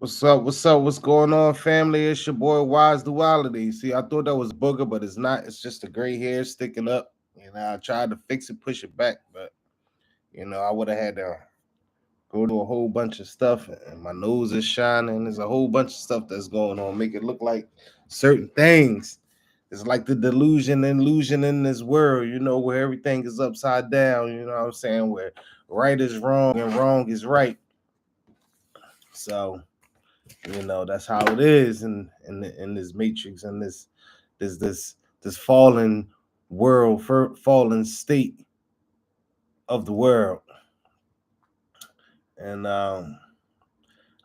What's up? What's up? What's going on, family? It's your boy WiseDuality. See, I thought that was Booger, but it's not. It's just the gray hair sticking up. I tried to fix it, push it back, but I would have had to go to a whole bunch of stuff, and my nose is shining. There's a whole bunch of stuff that's going on, make it look like certain things. It's like the delusion and illusion in this world, where everything is upside down. You know what I'm saying? Where right is wrong and wrong is right. So that's how it is in this matrix and this fallen world, fallen state of the world. And I'm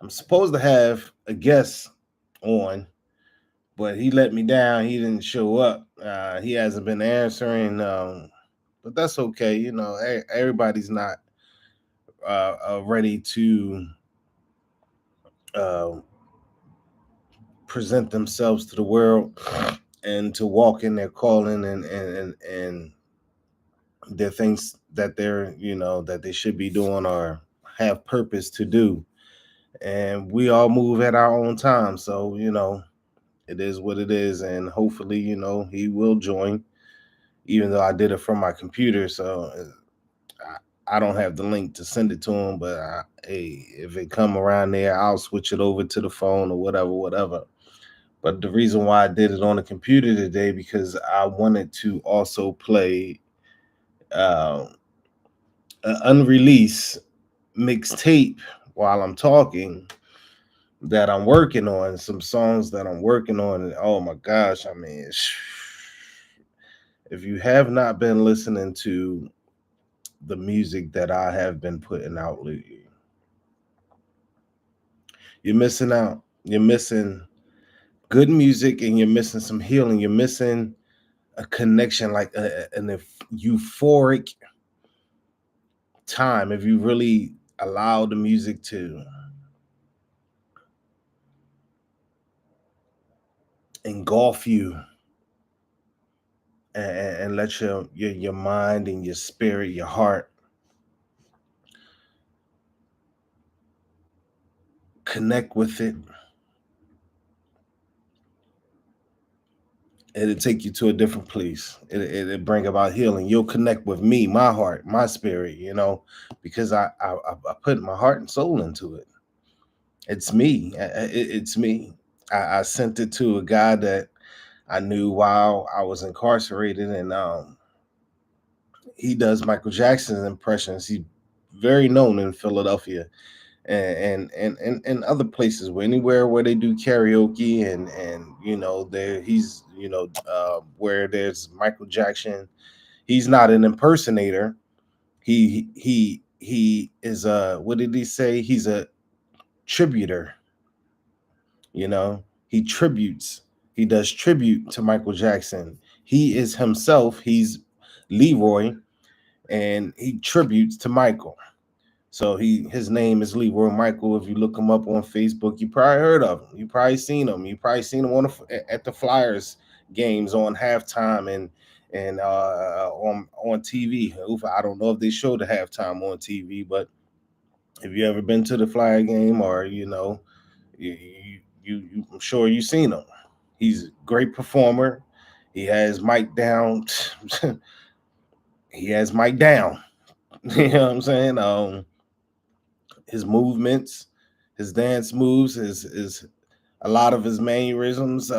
supposed to have a guest on, but he let me down. He didn't show up. He hasn't been answering, but that's okay. Everybody's not ready to uh, present themselves to the world and to walk in their calling and their things that that they should be doing or have purpose to do. And we all move at our own time, so it is what it is. And hopefully he will join, even though I did it from my computer, so I don't have the link to send it to him. But hey, if it come around there, I'll switch it over to the phone or whatever. But the reason why I did it on the computer today, because I wanted to also play uh, an unreleased mixtape while I'm talking that I'm working on, some songs that I'm working on. And oh my gosh, I mean, if you have not been listening to the music that I have been putting out lately, you're missing out. You're missing good music, and you're missing some healing. You're missing a connection, like an euphoric time. If you really allow the music to engulf you and let your mind and your spirit, your heart connect with it, it'll take you to a different place. It'll bring about healing. You'll connect with me, my heart, my spirit, because I put my heart and soul into it. It's me. It's me. I sent it to a guy that I knew while I was incarcerated, and he does Michael Jackson's impressions. He's very known in Philadelphia and other places, where anywhere where they do karaoke, and there he's where there's Michael Jackson. He's not an impersonator. He is a, what did he say? He's a tributor. He tributes. He does tribute to Michael Jackson. He is himself. He's Leroy, and he tributes to Michael. So his name is Leroy Michael. If you look him up on Facebook, you probably heard of him. You probably seen him. You probably seen him at the Flyers games on halftime and on TV. I don't know if they show the halftime on TV, but if you ever been to the Flyer game, or I'm sure you've seen him. He's a great performer. He has Mike down. He has Mike down. You know what I'm saying? His movements, his dance moves, is a lot of his mannerisms.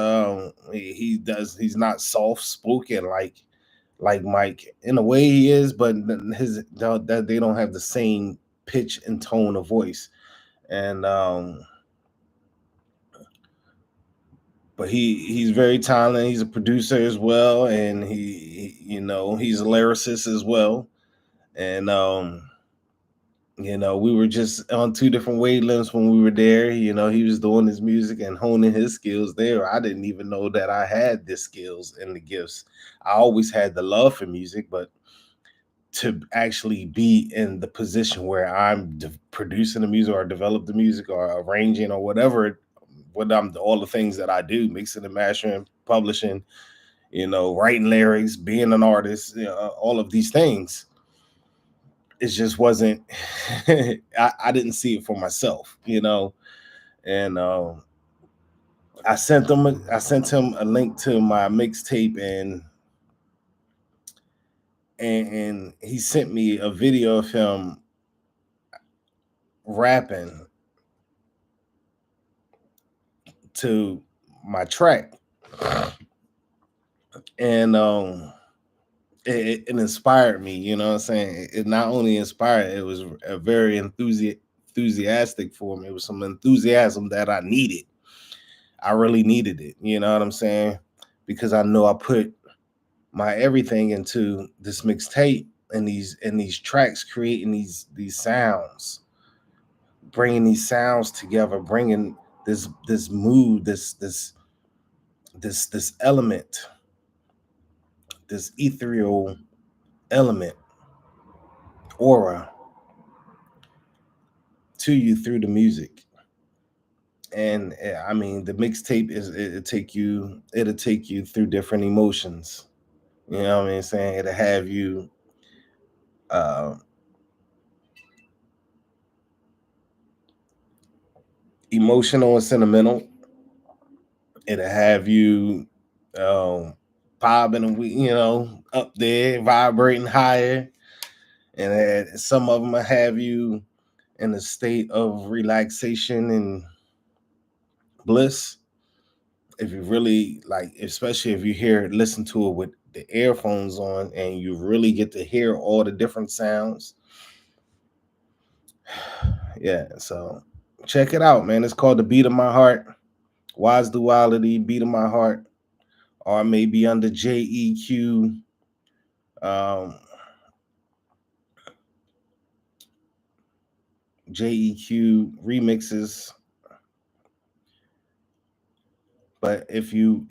He's not soft spoken like Mike. In a way, he is, but that they don't have the same pitch and tone of voice. And but he's very talented. He's a producer as well, and he's a lyricist as well. And we were just on two different wavelengths when we were there. He was doing his music and honing his skills there. I didn't even know that I had the skills and the gifts. I always had the love for music, but to actually be in the position where I'm producing the music or develop the music or arranging or whatever, all the things that I do, mixing and mastering, publishing, writing lyrics, being an artist, all of these things, it just wasn't. I didn't see it for myself, And I sent him a link to my mixtape, and he sent me a video of him rapping to my track. And it inspired me, you know what I'm saying? It not only inspired, it was a very enthusiastic for me. It was some enthusiasm that I needed. I really needed it, you know what I'm saying? Because I know I put my everything into this mixtape and these tracks, creating these sounds, bringing these sounds together, bringing this mood, this element, this ethereal element, aura to you through the music. And I mean, the mixtape it'll take you through different emotions. You know what I mean? Saying it'll have you uh, emotional and sentimental. It'll have you bobbing and up there, vibrating higher, and some of them will have you in a state of relaxation and bliss. If you really like, especially if you listen to it with the earphones on, and you really get to hear all the different sounds. Yeah, so check it out, man. It's called The Beat of My Heart, WiseDuality, Beat of My Heart, or maybe under JEQ. JEQ remixes. But if you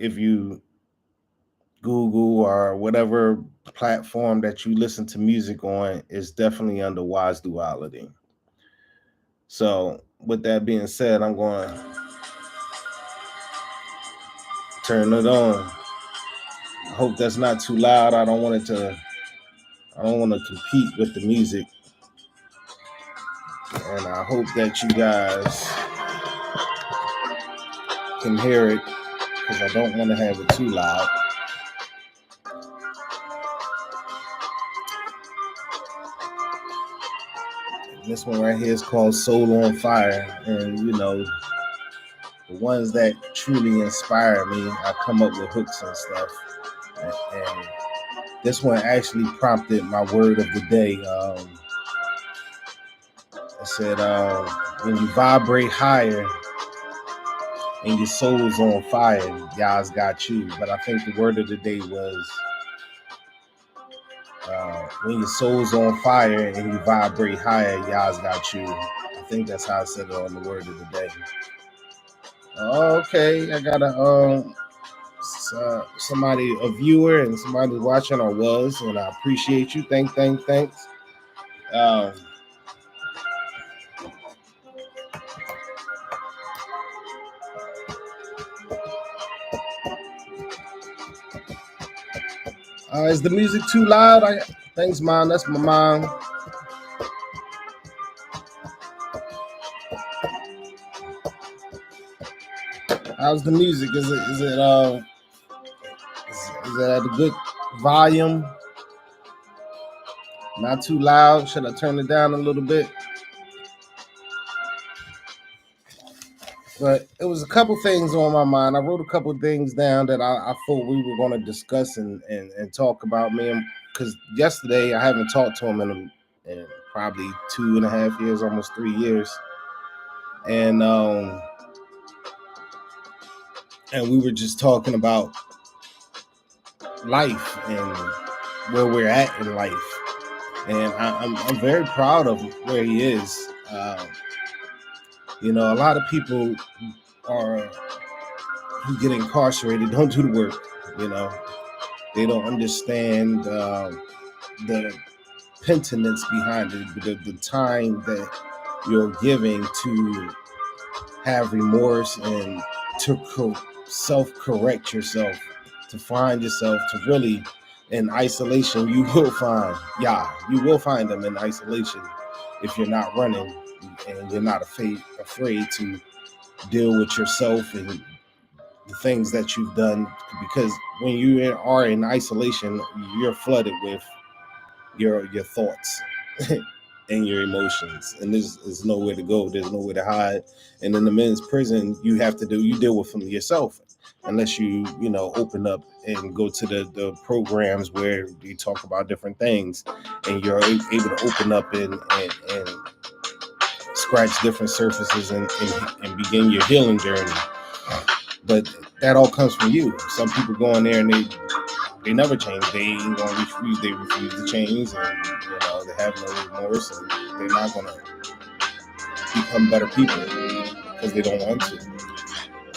Google or whatever platform that you listen to music on, is definitely under WiseDuality. So with that being said, I'm going to turn it on. I hope that's not too loud. I don't want to compete with the music. And I hope that you guys can hear it, because I don't want to have it too loud. This one right here is called Soul on Fire. And, the ones that truly inspire me, I come up with hooks and stuff. And this one actually prompted my word of the day. I said, when you vibrate higher and your soul's on fire, Yah's got you. But I think the word of the day was, when your soul's on fire and you vibrate higher, Yah's got you. I think that's how I said it on the word of the day. Okay, I got somebody, a viewer, and somebody watching, or was, and I appreciate you. Thanks. Is the music too loud? Thanks, Mom. That's my mom. How's the music? Is it at a good volume? Not too loud? Should I turn it down a little bit? But it was a couple things on my mind. I wrote a couple things down that I thought we were going to discuss and talk about, man. Because yesterday I haven't talked to him in probably 2.5 years, almost 3 years, and we were just talking about life and where we're at in life, and I'm very proud of where he is. A lot of people who get incarcerated don't do the work. They don't understand the penitence behind it, the time that you're giving to have remorse and to self-correct yourself, to find yourself, to really, in isolation, you will find you will find them in isolation if you're not running and you're not afraid to deal with yourself and the things that you've done, because when you are in isolation, you're flooded with your thoughts and your emotions, and there's nowhere to go, there's nowhere to hide. And in the men's prison, you deal with them yourself, unless you open up and go to the programs where you talk about different things, and you're able to open up and scratch different surfaces and begin your healing journey. But that all comes from you. Some people go in there and they never change. They ain't gonna refuse. They refuse to change, and they have no remorse, and they're not gonna become better people because they don't want to.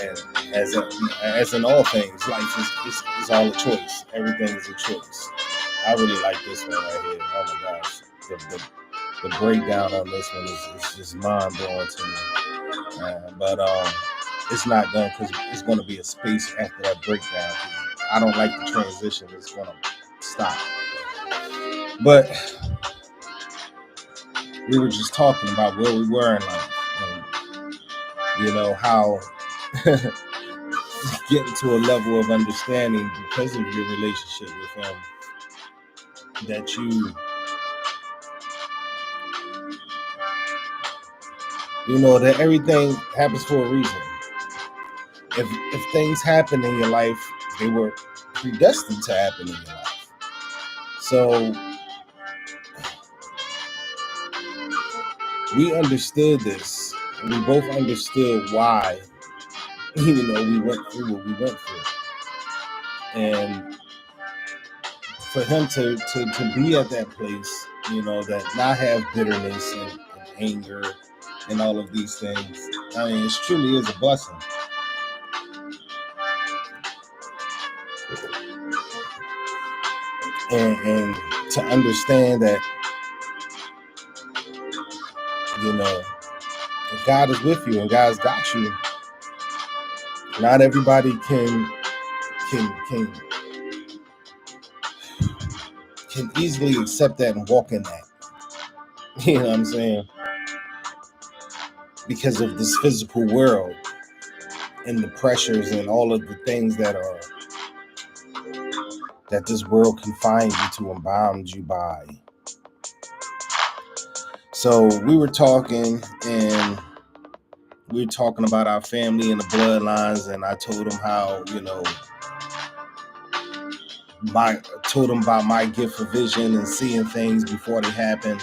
And as in all things, life is all a choice. Everything is a choice. I really like this one right here. Oh my gosh, the breakdown on this one is just mind blowing to me. But it's not done, because it's going to be a space after that breakdown. I don't like the transition. It's going to stop. But we were just talking about where we were in life, and how getting to a level of understanding because of your relationship with him, that that everything happens for a reason. If things happen in your life, they were predestined to happen in your life. So we understood this. We both understood why, we went through what we went through. And for him to be at that place, that not have bitterness and anger and all of these things, I mean, it truly is a blessing. And to understand that, if God is with you and God's got you, not everybody can easily accept that and walk in that. You know what I'm saying? Because of this physical world and the pressures and all of the things that this world confines you to and bounds you by. So we were talking, and we were talking about our family and the bloodlines, and I told him how, told him about my gift of vision and seeing things before they happen,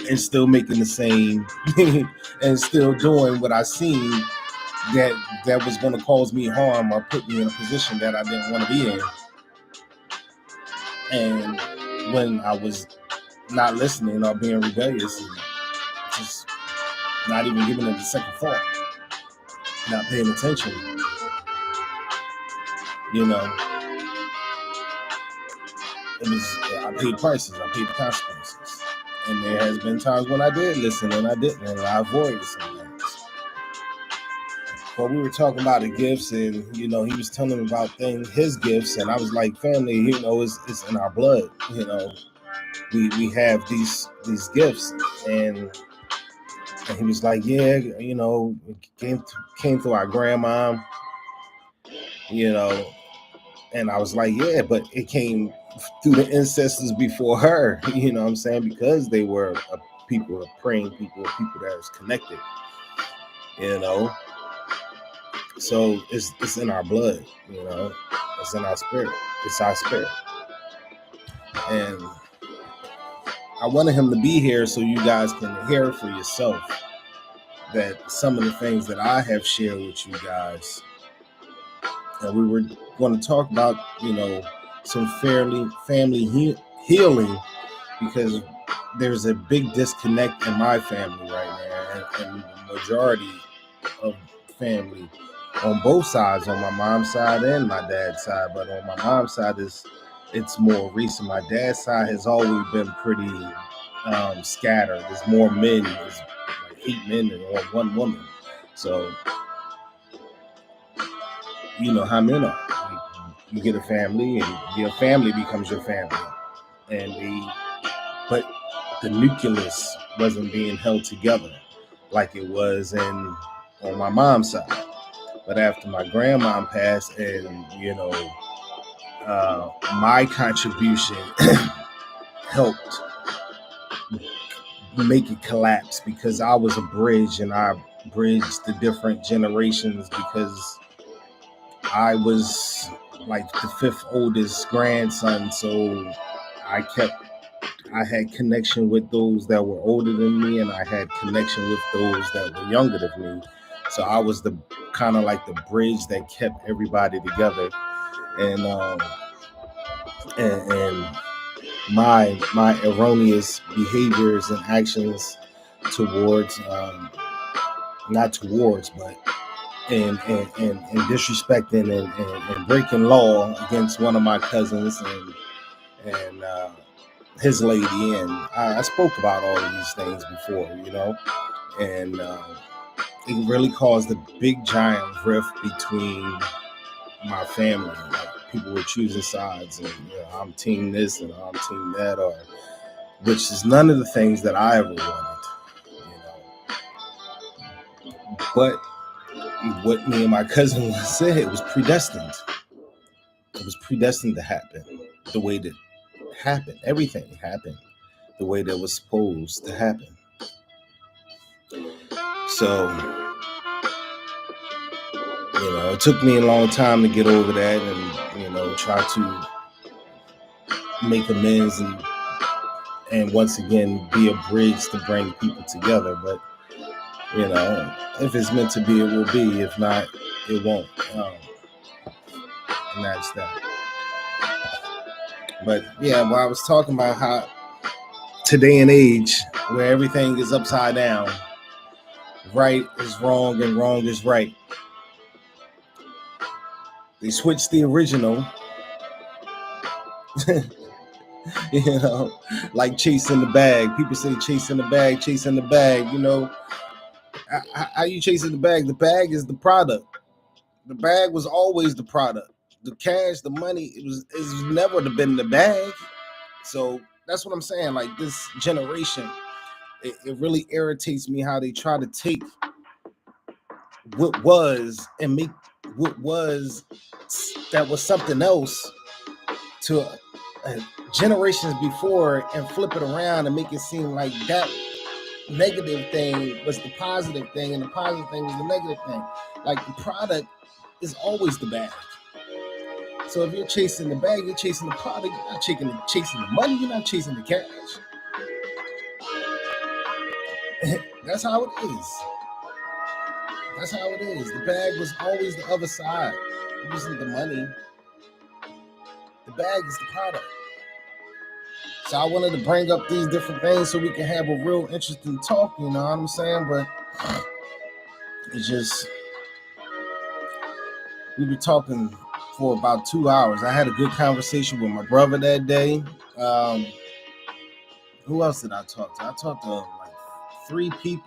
and still making the same and still doing what I seen that was going to cause me harm or put me in a position that I didn't want to be in. And when I was not listening or being rebellious and just not even giving it a second thought, not paying attention, I paid prices, I paid the consequences. And there has been times when I did listen and I didn't, and I avoided some things. But we were talking about the gifts, and he was telling me about his gifts, and I was like, family, it's in our blood. We have these gifts, and he was like, yeah, it came through our grandma, and I was like, yeah, but it came through the ancestors before her, you know what I'm saying, because they were people, praying people that was connected, so it's in our blood, it's in our spirit, it's our spirit. And I wanted him to be here so you guys can hear it for yourself, that some of the things that I have shared with you guys, and we were going to talk about, some family healing, because there's a big disconnect in my family right now, and the majority of family on both sides, on my mom's side and my dad's side. But on my mom's side, it's more recent. My dad's side has always been pretty scattered. There's more men. There's like 8 men and one woman. So you know how men are. You get a family, and your family becomes your family. But the nucleus wasn't being held together like it was in on my mom's side. But after my grandma passed, and my contribution helped make it collapse because I was a bridge, and I bridged the different generations because I was like the fifth oldest grandson. So I had connection with those that were older than me, and I had connection with those that were younger than me. So I was the kind of like the bridge that kept everybody together. And and my erroneous behaviors and actions towards not towards but and disrespecting and breaking law against one of my cousins and his lady, and I spoke about all of these things before, and it really caused a big giant rift between my family. Like, people were choosing sides, and I'm team this and I'm team that, or which is none of the things that I ever wanted, But what me and my cousin said, it was predestined. It was predestined to happen the way that happened. Everything happened the way that was supposed to happen. So, it took me a long time to get over that and, try to make amends and once again be a bridge to bring people together. But, if it's meant to be, it will be. If not, it won't. And that's that. But yeah, I was talking about how today and age where everything is upside down, right is wrong and wrong is right. They switched the original, like chasing the bag. People say chasing the bag, chasing the bag. How you chasing the bag? The bag is the product. The bag was always the product. The cash, the money, it's never been the bag. So that's what I'm saying. Like, this generation, it really irritates me how they try to take what was and make what was that was something else to generations before and flip it around and make it seem like that negative thing was the positive thing and the positive thing was the negative thing. Like, the product is always the bag. So if you're chasing the bag, you're chasing the product. You're not chasing the money. You're not chasing the cash. That's how it is. That's how it is. The bag was always the other side. It wasn't the money. The bag is the product. So I wanted to bring up these different things so we can have a real interesting talk, you know what I'm saying? But it's just, we were talking for about 2 hours. I had a good conversation with my brother that day. Who else did I talk to? I talked to like 3 people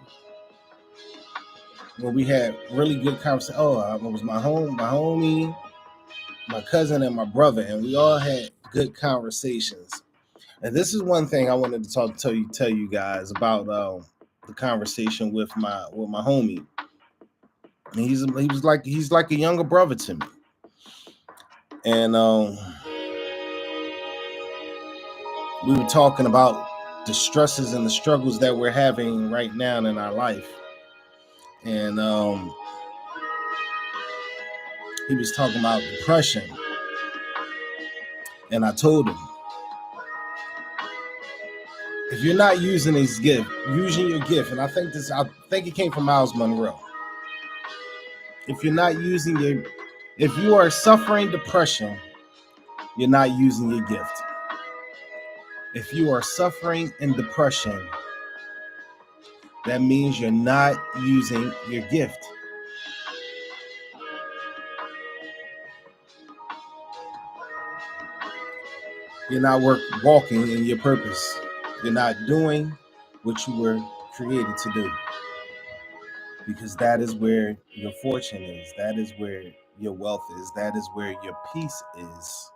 where we had really good conversation. It was my homie, my cousin, and my brother, and we all had good conversations. And this is one thing I wanted to tell you guys about the conversation with my homie. And he's like a younger brother to me. And we were talking about the stresses and the struggles that we're having right now in our life. And he was talking about depression. And I told him, if you're not using using your gift, and I think it came from Miles Monroe. If you are suffering depression, you're not using your gift. If you are suffering in depression, that means you're not using your gift. You're not walking in your purpose. You're not doing what you were created to do. Because that is where your fortune is. That is where your wealth is. That is where your peace is.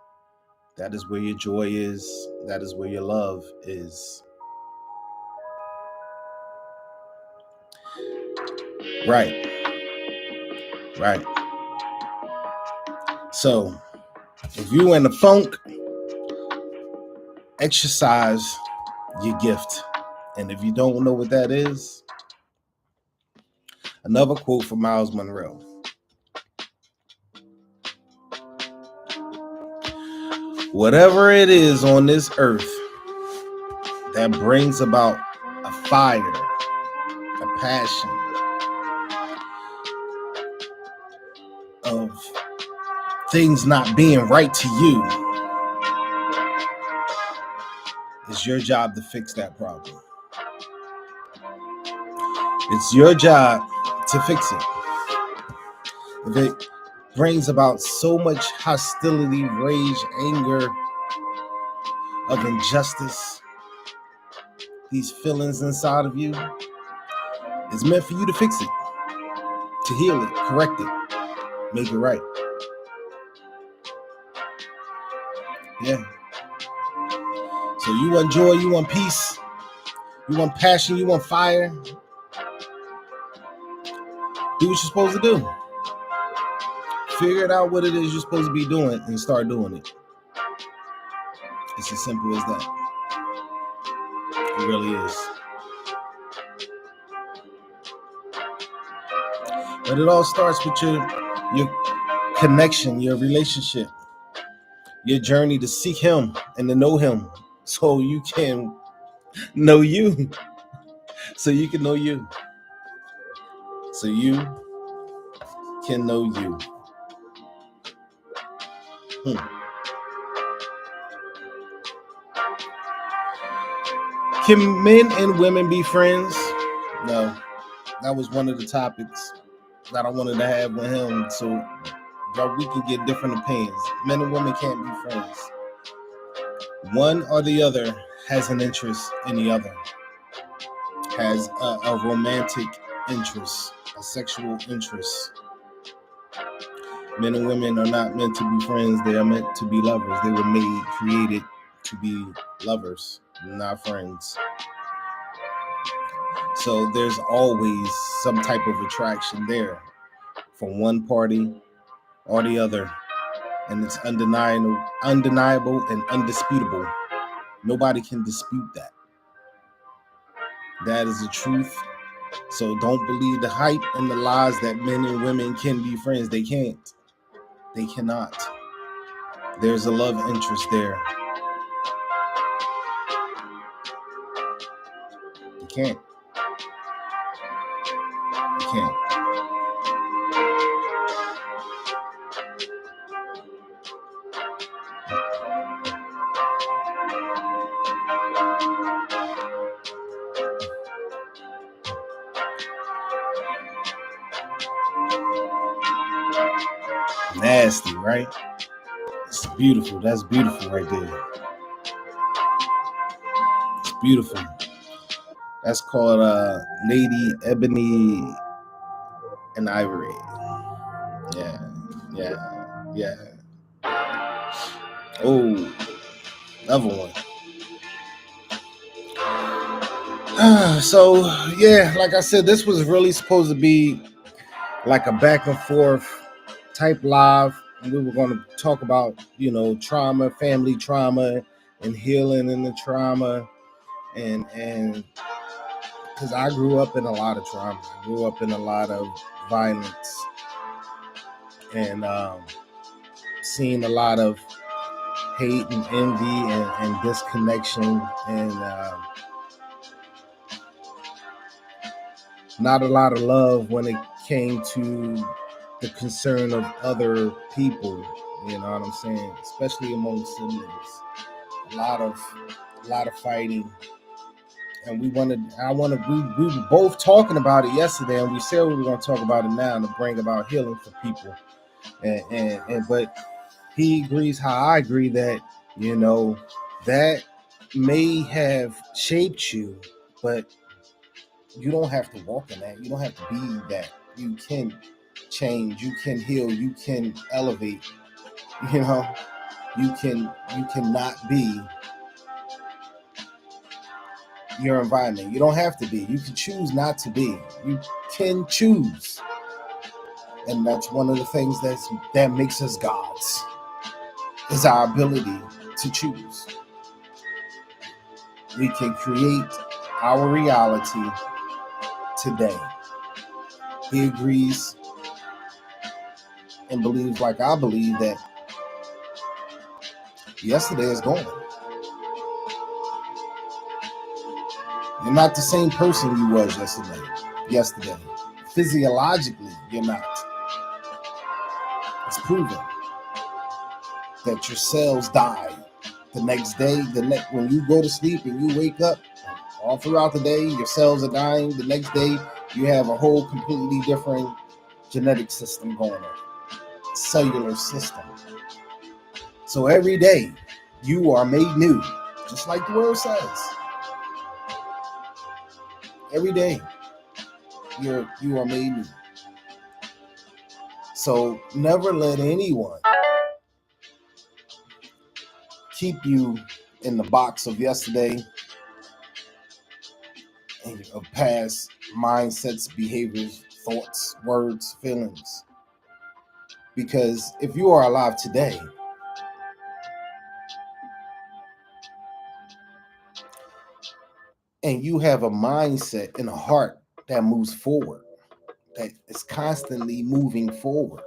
That is where your joy is. That is where your love is. Right. right? So if you in the funk, exercise your gift. And if you don't know what that is, another quote from Miles Monroe. Whatever it is on this earth that brings about a fire, a passion of things not being right to you, it's your job to fix that problem. It's your job to fix it. If it brings about so much hostility, rage, anger, of injustice, these feelings inside of you, it's meant for you to fix it, to heal it, correct it, make it right. Yeah. So you want joy, you want peace, you want passion, you want fire. Do what you're supposed to do. Figure out what it is you're supposed to be doing and start doing it. It's as simple as that. It really is. But it all starts with your connection, your relationship, your journey to seek him and to know him so you can know you. So you can know you. So you can know you. Can men and women be friends? No. That was one of the topics that I wanted to have with him so that we can get different opinions. Men and women can't be friends. One or the other has an interest in the other, has a romantic interest, a sexual interest. Men and women are not meant to be friends. They are meant to be lovers. They were created to be lovers, not friends. So there's always some type of attraction there from one party or the other. And it's undeniable and undisputable. Nobody can dispute that. That is the truth. So don't believe the hype and the lies that men and women can be friends. They can't. They cannot. There's a love interest there. You can't. You can't. Nasty, right? It's beautiful. That's beautiful right there. It's beautiful. That's called Lady Ebony and Ivory. Yeah. Oh, another one. So yeah, like I said, this was really supposed to be like a back and forth type live. And we were going to talk about, trauma, family trauma, and healing in the trauma, and because I grew up in a lot of trauma. I grew up in a lot of violence, and seen a lot of hate and envy and disconnection, and not a lot of love when it came to the concern of other people. You know what I'm saying? Especially among siblings. A lot of fighting. And we were both talking about it yesterday, and we said we were going to talk about it now to bring about healing for people. But he agrees how I agree that, that may have shaped you, but you don't have to walk in that. You don't have to be that. You can change. You can heal. You can elevate. You can not be your environment. You don't have to be. You can choose not to be. You can choose. And that's one of the things that makes us gods, is our ability to choose. We can create our reality today. He agrees and believes, like I believe, that yesterday is gone. You're not the same person you was yesterday. Physiologically, you're not. It's proven that your cells die the next day. When you go to sleep and you wake up, all throughout the day, your cells are dying. The next day, you have a whole completely different genetic system going on, cellular system. So every day, you are made new, just like the word says. Every day, you are made new. So never let anyone keep you in the box of yesterday and of past mindsets, behaviors, thoughts, words, feelings. Because if you are alive today, and you have a mindset and a heart that moves forward, that is constantly moving forward,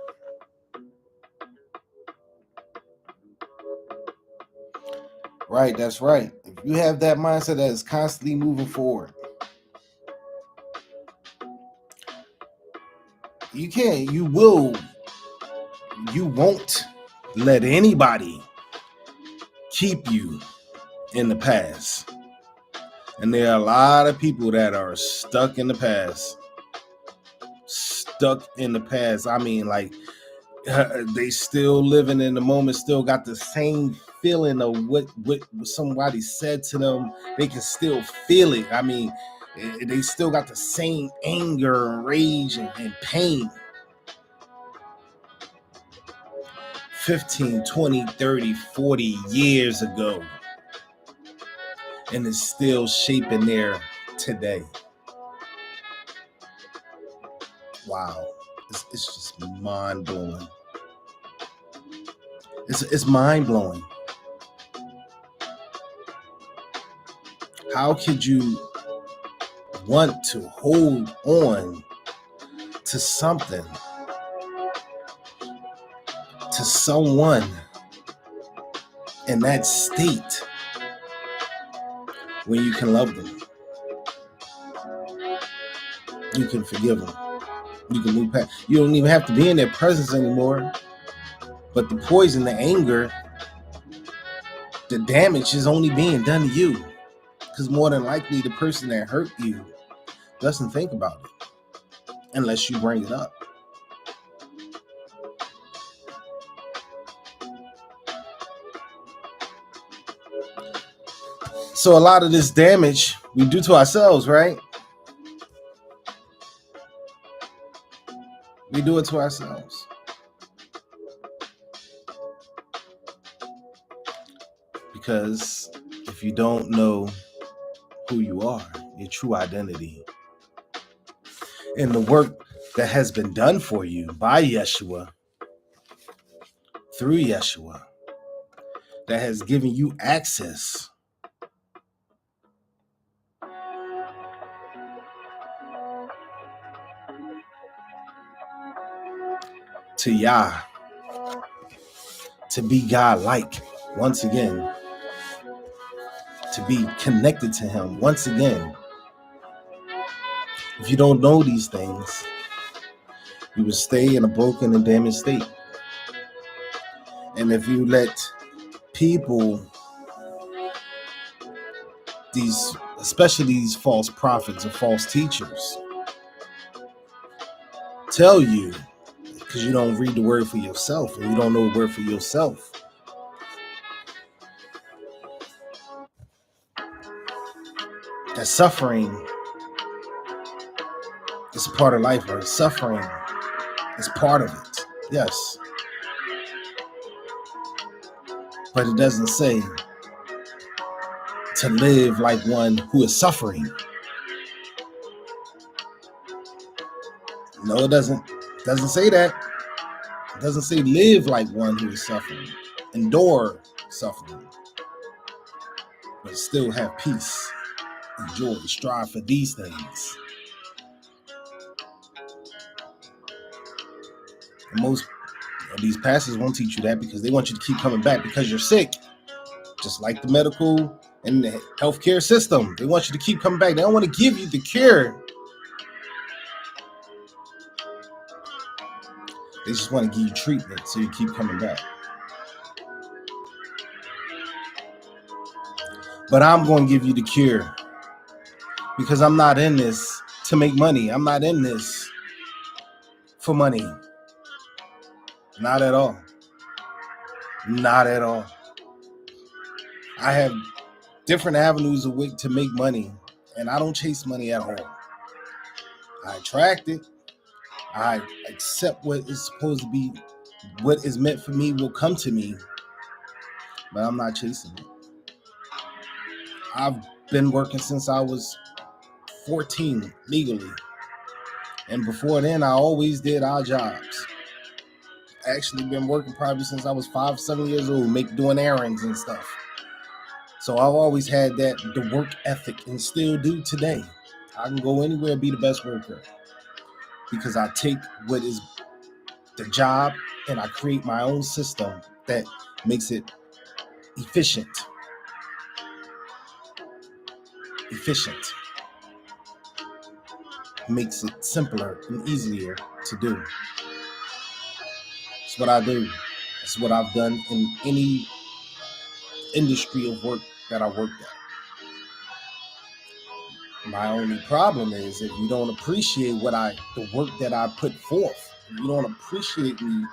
right? That's right. If you have that mindset that is constantly moving forward, you won't let anybody keep you in the past. And there are a lot of people that are stuck in the past. I mean, like, they still living in the moment, still got the same feeling of what somebody said to them. They can still feel it. I mean, they still got the same anger and rage and pain. 15, 20, 30, 40 years ago. And it's still shaping there today. Wow. It's just mind-blowing. It's mind-blowing. How could you want to hold on to something, to someone in that state when you can love them? You can forgive them. You can move past. You don't even have to be in their presence anymore. But the poison, the anger, the damage is only being done to you. Because more than likely, the person that hurt you doesn't think about it unless you bring it up. So a lot of this damage we do to ourselves, right? We do it to ourselves. Because if you don't know who you are, your true identity, and the work that has been done for you by Yeshua, through Yeshua, that has given you access to Yah, to be God-like once again, to be connected to Him once again. If you don't know these things, you will stay in a broken and damaged state. And if you let people, especially these false prophets or false teachers, tell you, because you don't read the word for yourself and you don't know the word for yourself, that suffering is a part of life, or suffering is part of it. Yes. But it doesn't say to live like one who is suffering. No, it doesn't. Doesn't say that. It doesn't say live like one who is suffering. Endure suffering. But still have peace and joy. Strive for these things. And most of these pastors won't teach you that because they want you to keep coming back because you're sick. Just like the medical and the healthcare system. They want you to keep coming back. They don't want to give you the cure. They just want to give you treatment so you keep coming back. But I'm going to give you the cure because I'm not in this to make money. I'm not in this for money. Not at all. Not at all. I have different avenues of way to make money, and I don't chase money at all. I attract it. I accept what is supposed to be, what is meant for me will come to me, but I'm not chasing it. I've been working since I was 14 legally, and before then, I always did odd jobs. Actually, been working probably since I was 5-7 years old, doing errands and stuff. So I've always had the work ethic, and still do today. I can go anywhere and be the best worker because I take what is the job and I create my own system that makes it efficient. Makes it simpler and easier to do. It's what I do. It's what I've done in any industry of work that I worked at. My only problem is if you don't appreciate the work that I put forth, if you don't appreciate me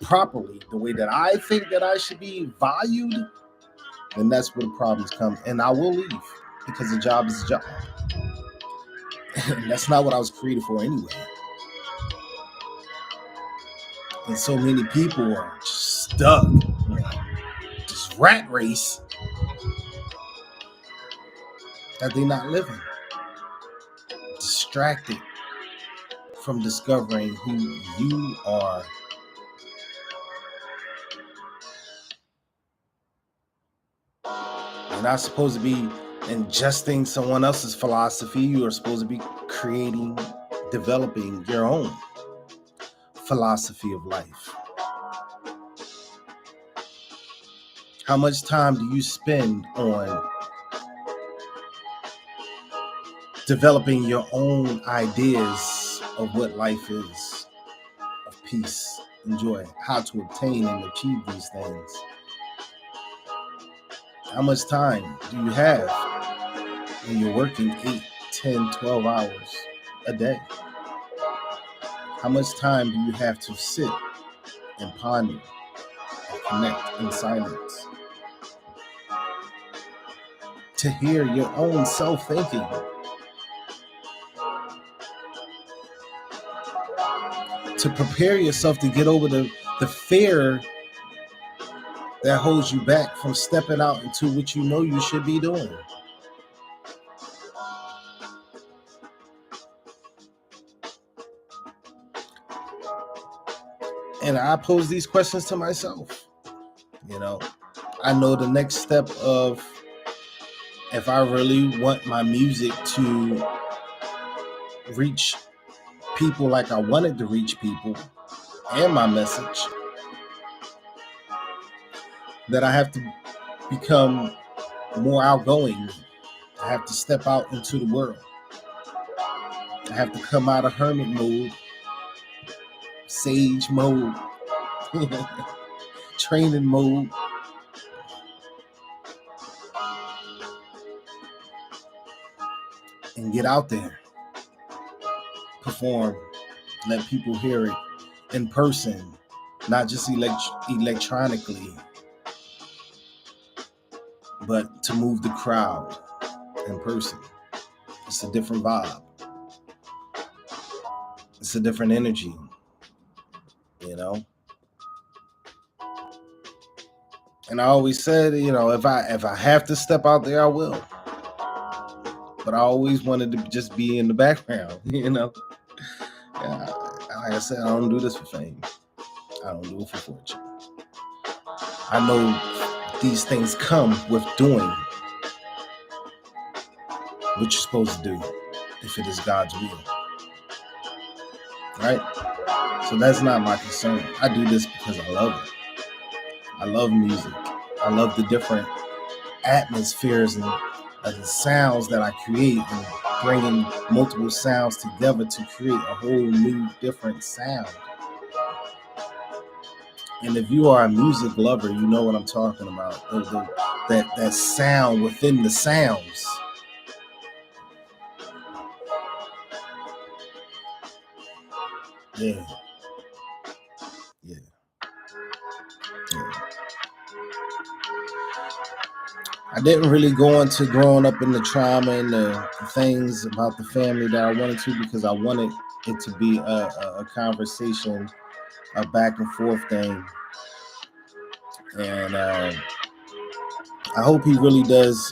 properly, the way that I think that I should be valued, then that's where the problems come. And I will leave because the job is a job. And that's not what I was created for anyway. And so many people are just stuck, this rat race that they're not living. Distracted from discovering who you are. You're not supposed to be ingesting someone else's philosophy. You are supposed to be creating, developing your own philosophy of life. How much time do you spend on developing your own ideas of what life is, of peace and joy, how to obtain and achieve these things? How much time do you have when you're working 8, 10, 12 hours a day? How much time do you have to sit and ponder and connect in silence to hear your own self-thinking? To prepare yourself to get over the fear that holds you back from stepping out into what you know you should be doing. And I pose these questions to myself. I know the next step of if I really want my music to reach people like I wanted to reach people and my message, that I have to become more outgoing. I have to step out into the world. I have to come out of hermit mode, sage mode, training mode. And get out there, perform, let people hear it in person, not just electronically, but to move the crowd in person. It's a different vibe. It's a different energy, And I always said, if I have to step out there, I will. But I always wanted to just be in the background, I like I said, I don't do this for fame. I don't do it for fortune. I know these things come with doing what you're supposed to do if it is God's will. Right? So that's not my concern. I do this because I love it. I love music. I love the different atmospheres and the sounds that I create, and bringing multiple sounds together to create a whole new different sound. And if you are a music lover, you know what I'm talking about. That sound within the sounds. Yeah. Yeah. Yeah. I didn't really go into growing up in the trauma and the things about the family that I wanted to, because I wanted it to be a conversation, a back and forth thing. And I hope he really does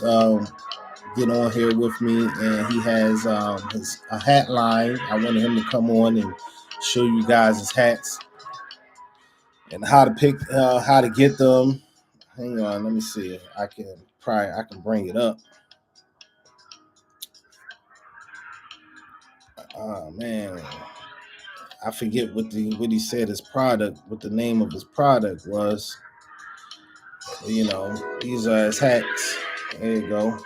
get on here with me, and he has a hat line. I wanted him to come on and show you guys his hats and how to pick, how to get them. Hang on, let me see. I can bring it up. Oh man, I forget what he said his product, what the name of his product was. You know, these are his hats. There you go.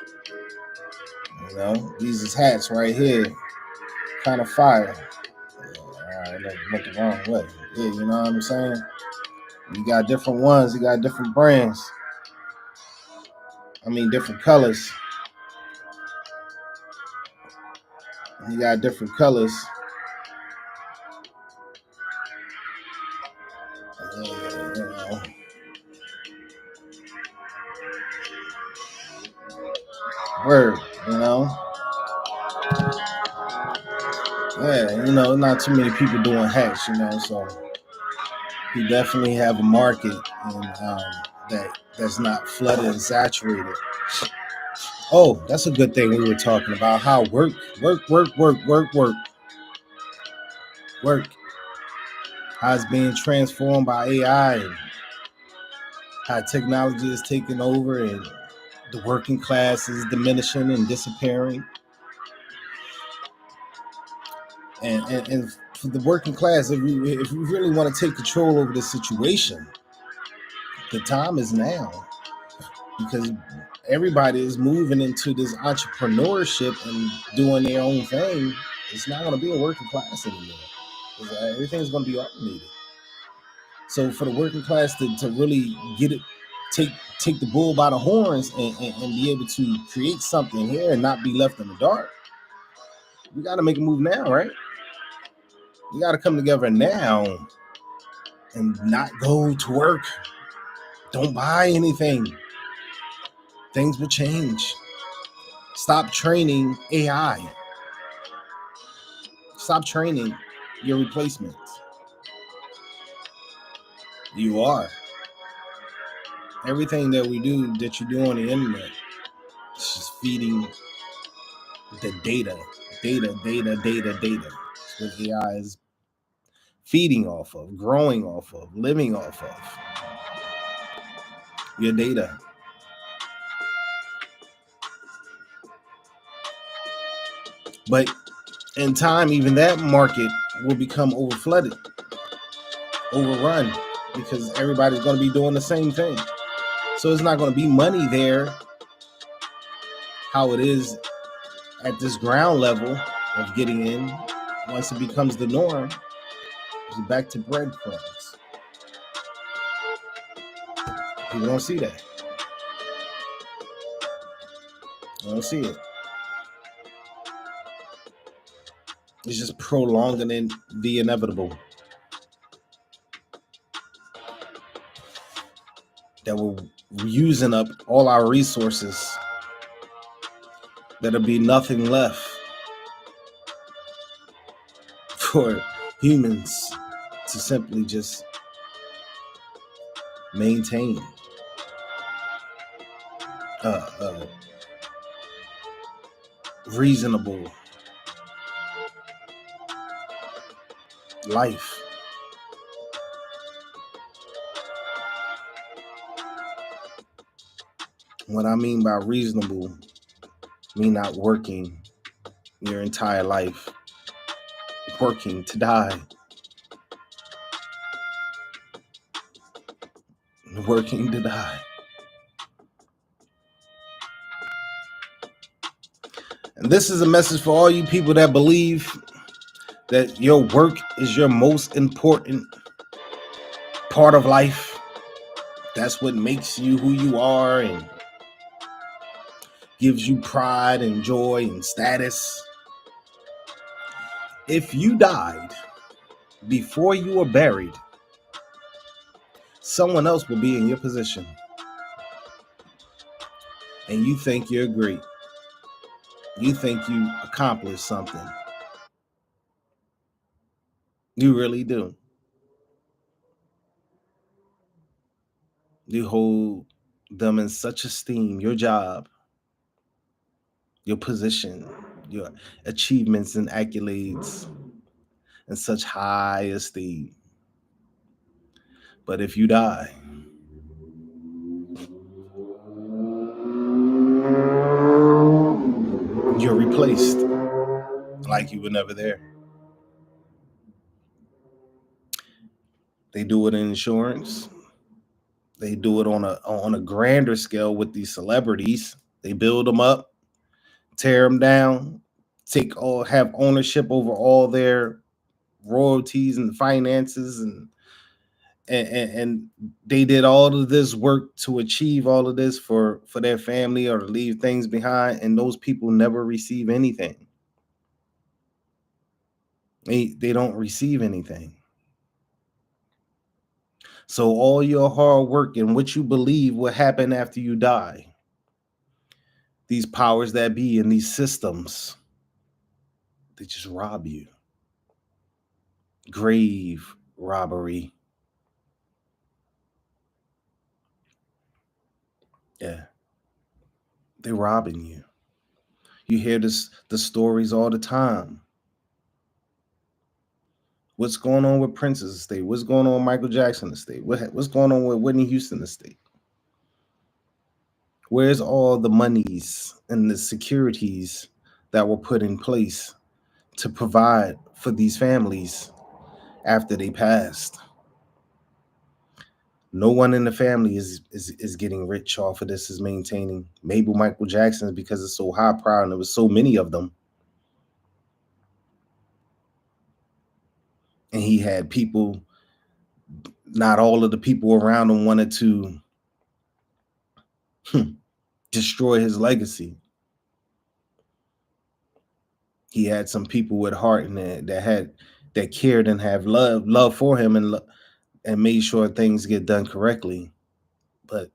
You know, these is hats right here. Kind of fire. Alright, that went the wrong way. Yeah, you know what I'm saying? You got different ones, you got different brands. I mean, different colors. You got different colors. You know. Word, you know. Yeah, you know, not too many people doing hats, you know, so you definitely have a market, and that's not flooded and saturated. Oh, that's a good thing we were talking about, how work, how it's being transformed by AI, and how technology is taking over, and the working class is diminishing and disappearing. And for the working class, if we really want to take control over the situation, the time is now, because everybody is moving into this entrepreneurship and doing their own thing. It's not going to be a working class anymore. Everything's going to be automated. So for the working class to really get it, take the bull by the horns, and be able to create something here and not be left in the dark, we got to make a move now, right? We got to come together now and not go to work. Don't buy anything. Things will change. Stop training AI. Stop training your replacements. You are. Everything that we do, that you do on the internet, it's just feeding the data. It's what AI is feeding off of, growing off of, living off of. Your data. But in time, even that market will become overflooded, overrun, because everybody's going to be doing the same thing. So it's not going to be money there how it is at this ground level of getting in. Once it becomes the norm, it's back to breadcrumbs. People don't see that. They don't see it. It's just prolonging the inevitable. That we're using up all our resources. There'll be nothing left for humans to simply just maintain reasonable life. What I mean by reasonable, me not working your entire life, working to die, working to die. And this is a message for all you people that believe that your work is your most important part of life. That's what makes you who you are and gives you pride and joy and status. If you died before you were buried, someone else will be in your position. And you think you're great. You think you accomplished something. You really do. You hold them in such esteem, your job, your position, your achievements and accolades in such high esteem. But if you die, you're replaced like you were never there. They do it in insurance. They do it on a grander scale with these celebrities. They build them up, tear them down, have ownership over all their royalties and finances, and they did all of this work to achieve all of this for their family or to leave things behind, and those people never receive anything. They don't receive anything. So all your hard work and what you believe will happen after you die, these powers that be in these systems, they just rob you. Grave robbery. Yeah. They're robbing you. You hear the stories all the time. What's going on with Prince's estate? What's going on with Michael Jackson's estate? What's going on with Whitney Houston's estate? Where's all the monies and the securities that were put in place to provide for these families after they passed? No one in the family is getting rich off of this, is maintaining. Maybe Michael Jackson's because it's so high proud and there was so many of them. And he had people, not all of the people around him wanted to destroy his legacy. He had some people with heart in it that cared and have love for him and made sure things get done correctly. But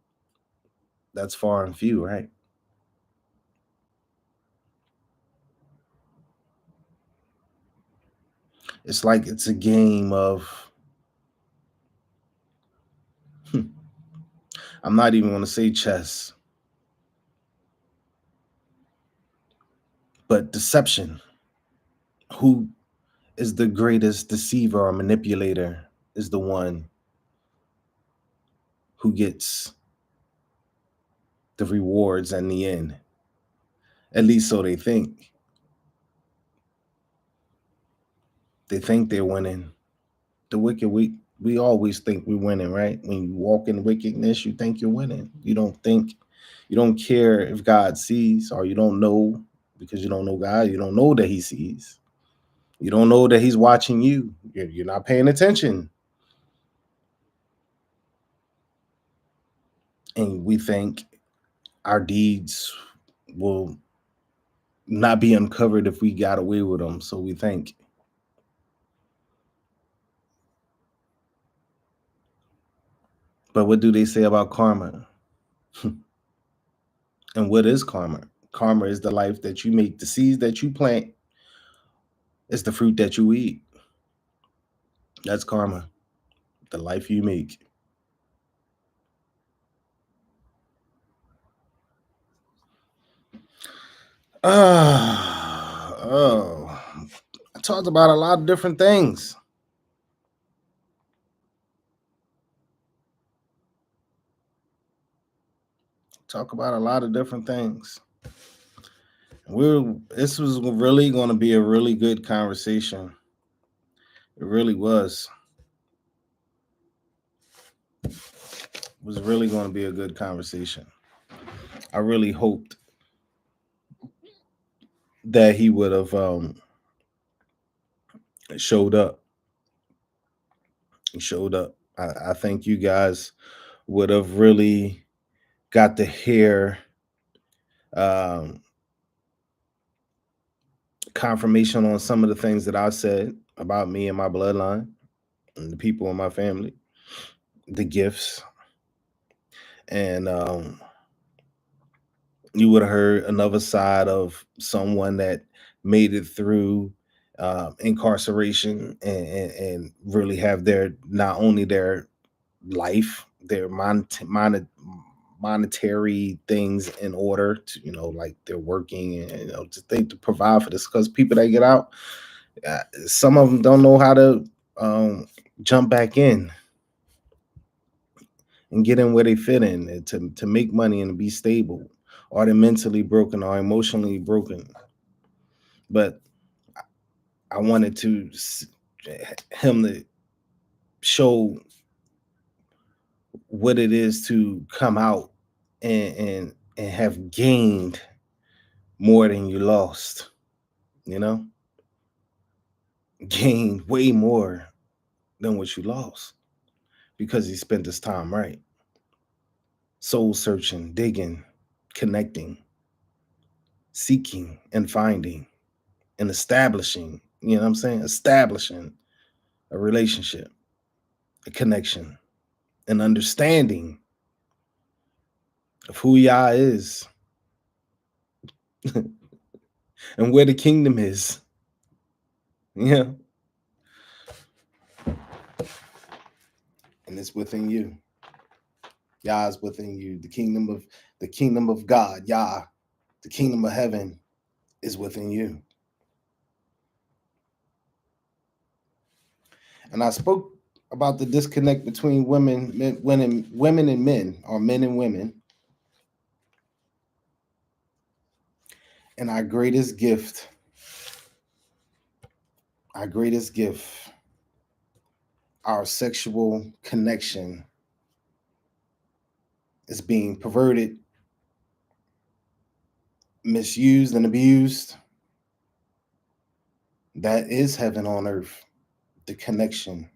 that's far and few, right? It's like it's a game of I'm not even going to say chess, but deception. Who is the greatest deceiver or manipulator is the one who gets the rewards in the end. At least so they think. They think they're winning. The wicked, we always think we're winning, right? When you walk in wickedness, you think you're winning. You don't care if God sees, or you don't know because you don't know God. You don't know that he sees. You don't know that he's watching you. You're not paying attention. And we think our deeds will not be uncovered if we got away with them. So we think. But what do they say about karma? And what is karma? Karma is the life that you make. The seeds that you plant is the fruit that you eat. That's karma. The life you make. I talked about a lot of different things. talk about a lot of different things. This was really going to be a really good conversation. It really was. It was really going to be a good conversation. I really hoped that he would have showed up. He showed up. I think you guys would have really got to hear um, confirmation on some of the things that I said about me and my bloodline and the people in my family, the gifts, and you would have heard another side of someone that made it through incarceration and really have their not only their life, their monetary things in order to, like they're working and just they to provide for this, because people that get out, some of them don't know how to jump back in and get in where they fit in to make money and be stable, or they're mentally broken or emotionally broken. But I wanted him to show what it is to come out and have gained more than you lost, you know, gained way more than what you lost, because he spent his time right, soul searching, digging, connecting, seeking and finding and establishing, you know what I'm saying? Establishing a relationship, a connection, an understanding of who Yah is and where the kingdom is. Yeah. And it's within you. Yah is within you. The kingdom of God, Yah, the kingdom of heaven is within you. And I spoke about the disconnect between women and men, or men and women. And our greatest gift, our sexual connection, is being perverted, misused, and abused. That is heaven on earth. The connection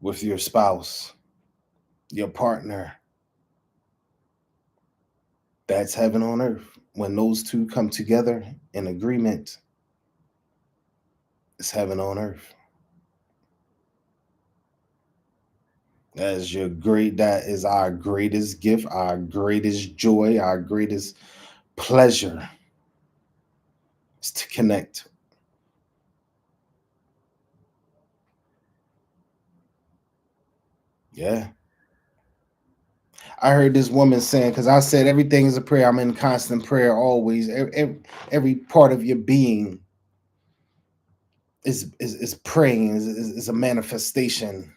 with your spouse, your partner. That's heaven on earth. When those two come together in agreement, it's heaven on earth. That is our greatest gift, our greatest joy, our greatest pleasure, is to connect. Yeah. I heard this woman saying, because I said everything is a prayer. I'm in constant prayer always. Every part of your being is praying, is a manifestation.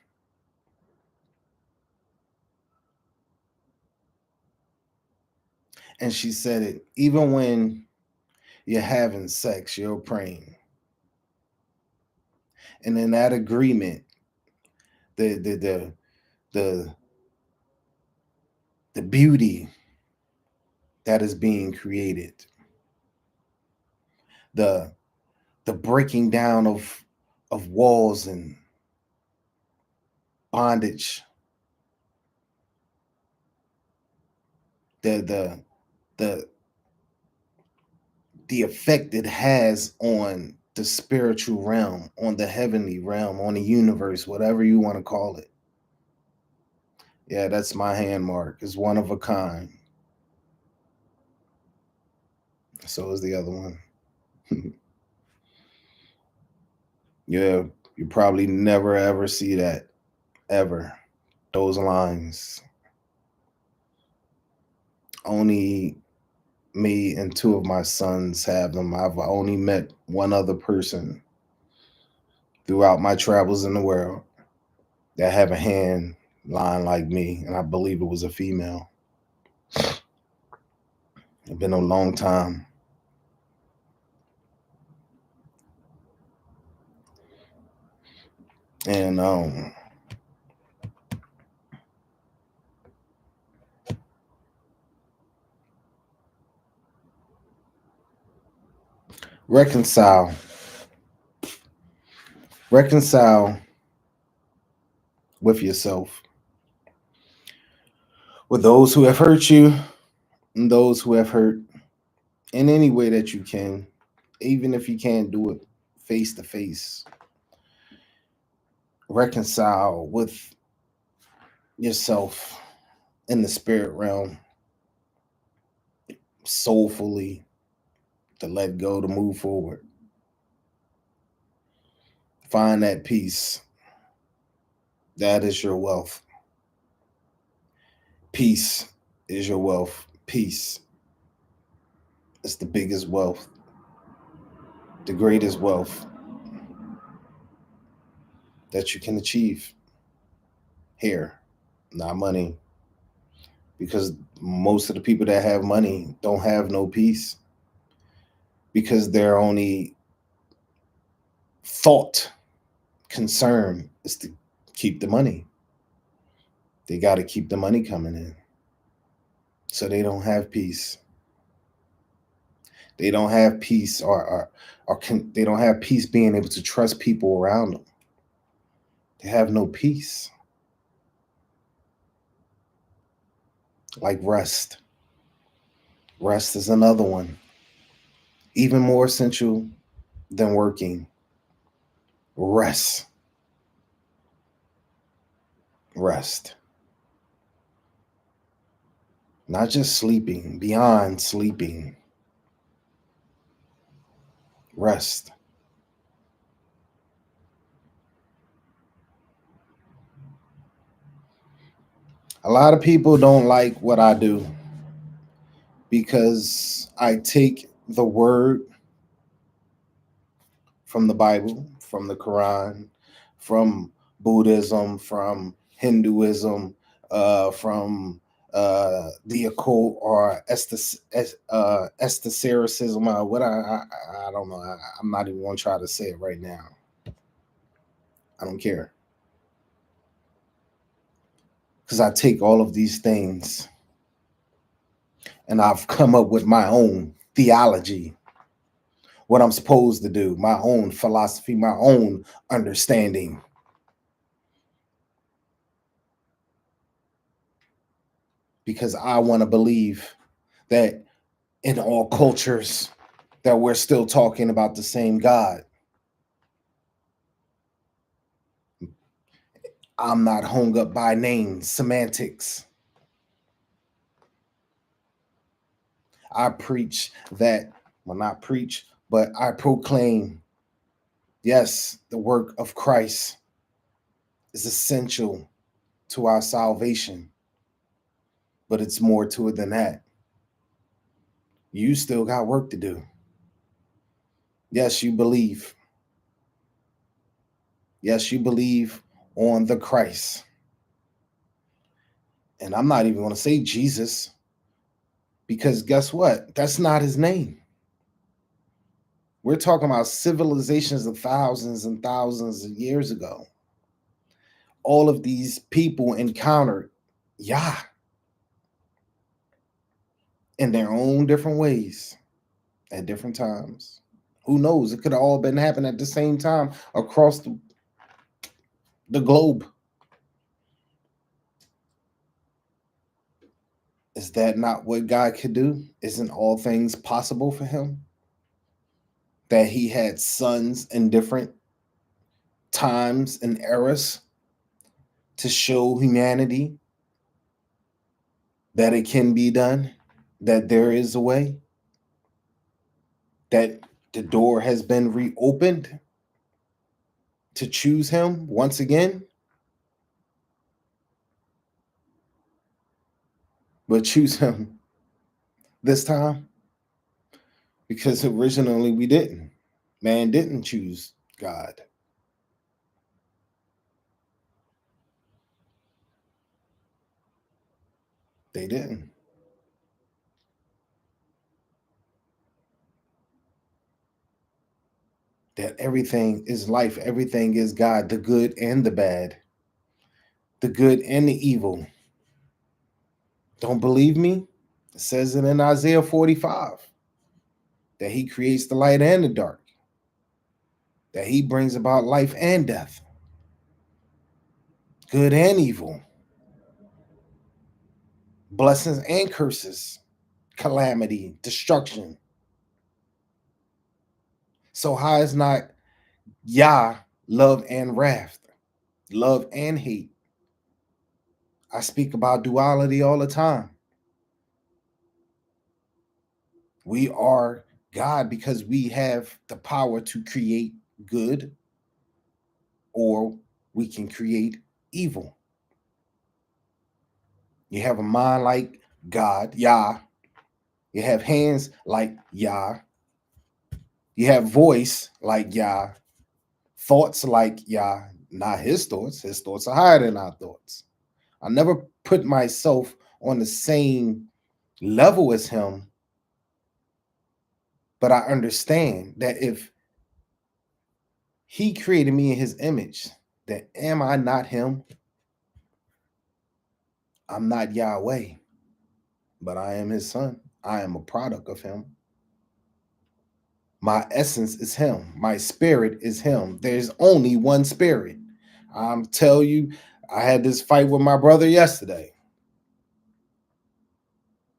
And she said it, even when you're having sex, you're praying. And in that agreement, the the the beauty that is being created, the breaking down of walls and bondage, the the the effect it has on the spiritual realm, on the heavenly realm, on the universe, whatever you want to call it. Yeah, that's my hand mark. It's one of a kind. So is the other one. Yeah, you probably never ever see that, ever. Those lines. Only me and two of my sons have them. I've only met one other person throughout my travels in the world that have a hand line like me, and I believe it was a female. It's been a long time. And reconcile with yourself, with those who have hurt you and those who have hurt, in any way that you can, even if you can't do it face to face. Reconcile with yourself in the spirit realm, soulfully, to let go, to move forward. Find that peace. That is your wealth. Peace is your wealth. Peace is the biggest wealth, the greatest wealth that you can achieve here. Not money, because most of the people that have money don't have no peace, because their only thought, concern is to keep the money. They got to keep the money coming in. So they don't have peace. They don't have peace, they don't have peace being able to trust people around them. They have no peace. Like rest. Rest is another one. Even more essential than working. Rest. Rest. Not just sleeping, beyond sleeping. Rest. A lot of people don't like what I do because I take the word from the Bible, from the Quran, from Buddhism, from Hinduism, from the occult or esotericism. What I don't know. I'm not even going to try to say it right now. I don't care. Because I take all of these things and I've come up with my own theology, what I'm supposed to do, my own philosophy, my own understanding. Because I want to believe that in all cultures that we're still talking about the same God. I'm not hung up by names, semantics. I preach that, well, not preach, but I proclaim, yes, the work of Christ is essential to our salvation, but it's more to it than that. You still got work to do. Yes, you believe. Yes, you believe on the Christ. And I'm not even going to say Jesus, because guess what? That's not his name. We're talking about civilizations of thousands and thousands of years ago. All of these people encountered Yah in their own different ways at different times. Who knows? It could have all been happening at the same time across the globe. Is that not what God could do? Isn't all things possible for him? That he had sons in different times and eras to show humanity that it can be done, that there is a way, that the door has been reopened to choose him once again. But choose him this time, because originally we didn't. Man didn't choose God. They didn't. that everything is life, everything is God, the good and the bad, the good and the evil. Don't believe me? It says it in Isaiah 45 that he creates the light and the dark, that he brings about life and death, good and evil, blessings and curses, calamity, destruction. So how is not Yah love and wrath, love and hate? I speak about duality all the time. We are God because we have the power to create good, or we can create evil. You have a mind like God, Yah. You have hands like Yah. You have voice like Yah. Thoughts like Yah. Not his thoughts. His thoughts are higher than our thoughts. I never put myself on the same level as him, but I understand that if he created me in his image, then am I not him? I'm not Yahweh, but I am his son. I am a product of him. My essence is him. My spirit is him. There's only one spirit. I'm tell you, I had this fight with my brother yesterday.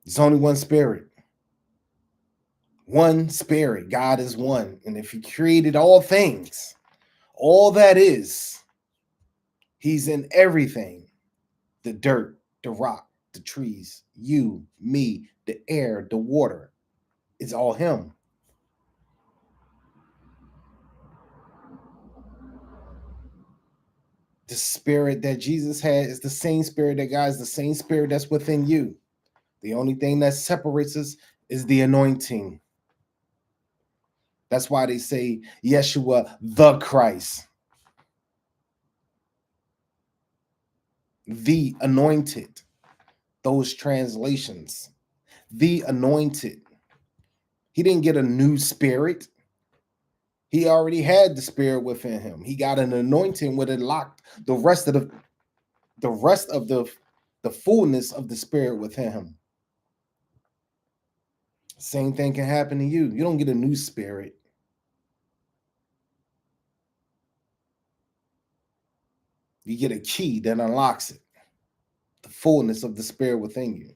There's only one spirit. One spirit. God is one. And if he created all things, all that is, he's in everything. The dirt, the rock, the trees, you, me, the air, the water. It's all him. The spirit that Jesus had is the same spirit that God is, the same spirit that's within you. The only thing that separates us is the anointing. That's why they say Yeshua the Christ, the anointed. Those translations, the anointed. He didn't get a new spirit. He already had the spirit within him. He got an anointing with it locked the rest of the fullness of the spirit within him. Same thing can happen to you. You don't get a new spirit. You get a key that unlocks it, the fullness of the spirit within you.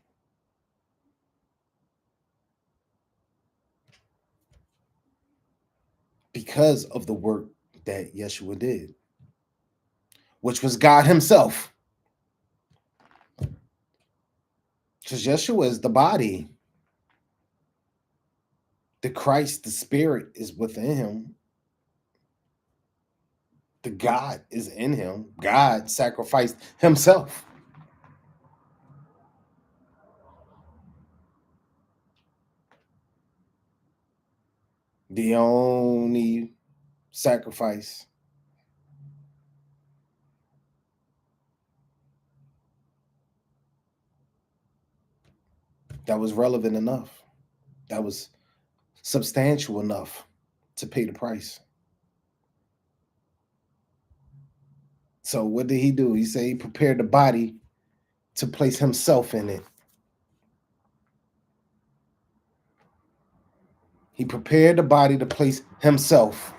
Because of the work that Yeshua did, which was God himself. Because Yeshua is the body. The Christ, the spirit, is within him. The God is in him. God sacrificed himself. The only sacrifice that was relevant enough, that was substantial enough to pay the price. So what did he do? He said he prepared the body to place himself in it. He prepared the body to place himself.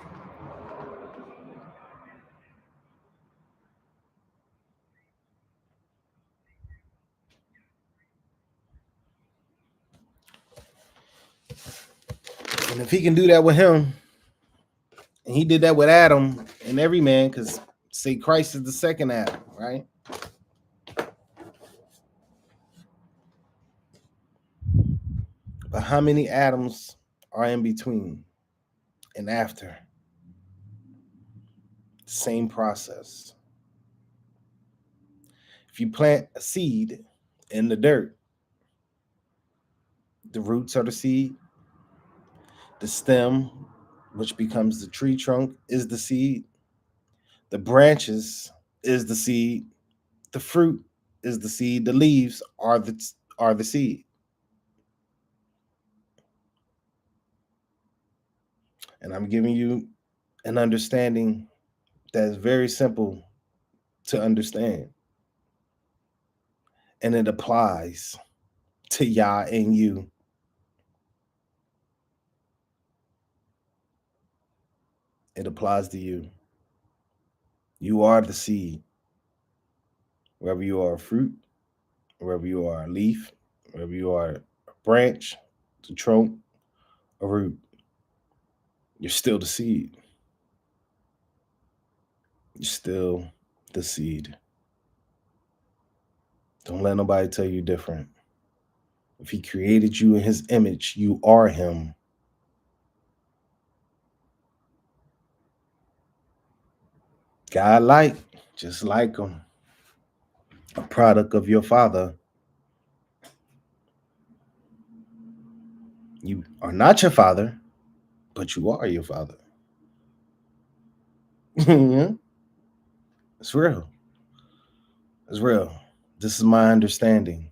And if he can do that with him, and he did that with Adam and every man, because say Christ is the second Adam, right? But how many Adams are in between and after? Same process. If you plant a seed in the dirt, the roots are the seed, the stem, which becomes the tree trunk, is the seed, the branches is the seed, the fruit is the seed, the leaves are the seed. And I'm giving you An understanding that's very simple to understand. And it applies to Yah and you. It applies to you. You are the seed. Wherever you are a fruit, wherever you are a leaf, wherever you are a branch, a trunk, a root, you're still the seed. You're still the seed. Don't let nobody tell you different. If he created you in his image, you are him. God like, just like him. A product of your father. You are not your father, but you are your father. It's real. It's real. This is my understanding.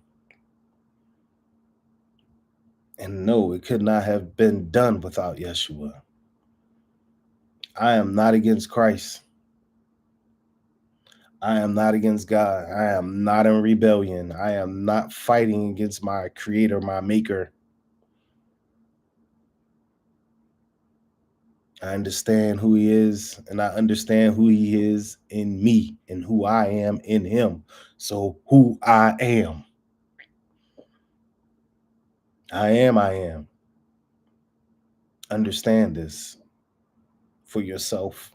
And no, it could not have been done without Yeshua. I am not against Christ. I am not against God. I am not in rebellion. I am not fighting against my creator, my maker. I understand who he is, and I understand who he is in me and who I am in him. So who I am. I am. Understand this for yourself.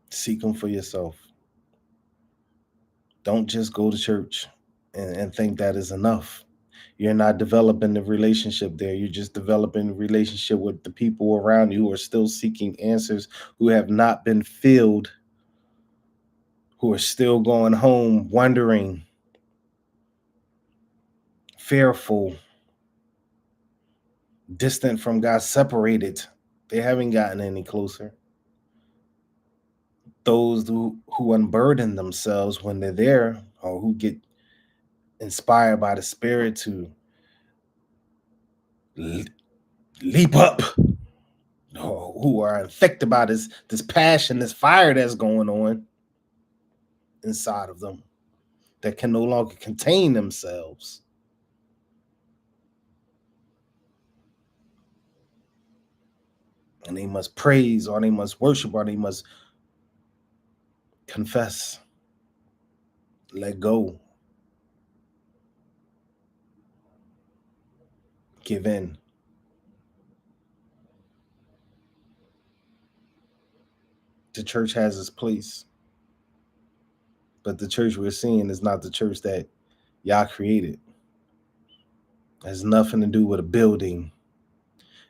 Seek him for yourself. Don't just go to church and think that is enough. You're not developing the relationship there. You're just developing a relationship with the people around you who are still seeking answers, who have not been filled, who are still going home wondering, fearful, distant from God, separated. They haven't gotten any closer. Those who unburden themselves when they're there, or who get inspired by the Spirit to leap up, or who are infected by this passion, this fire that's going on inside of them, that can no longer contain themselves. And they must praise, or they must worship, or they must confess, let go, give in. The church has its place, but the church we're seeing is not the church that Yah created. It has nothing to do with a building.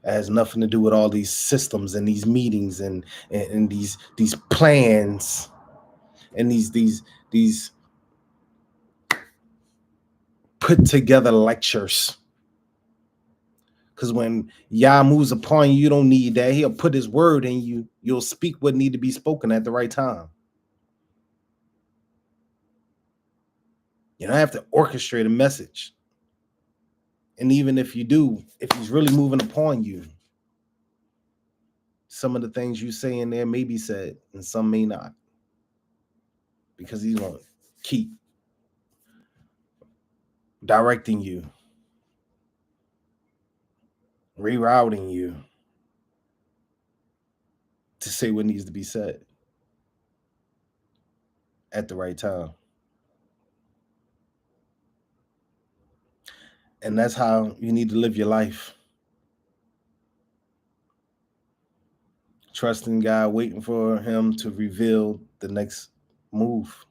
It has nothing to do with all these systems and these meetings and these plans and these put together lectures. Because when Yah moves upon you, you don't need that. He'll put his word in you. You'll speak what need to be spoken at the right time. You don't have to orchestrate a message. And even if you do, if he's really moving upon you, some of the things you say in there may be said and some may not. Because he's going to keep directing you, rerouting you to say what needs to be said at the right time. And that's how you need to live your life. Trusting God, waiting for him to reveal the next move,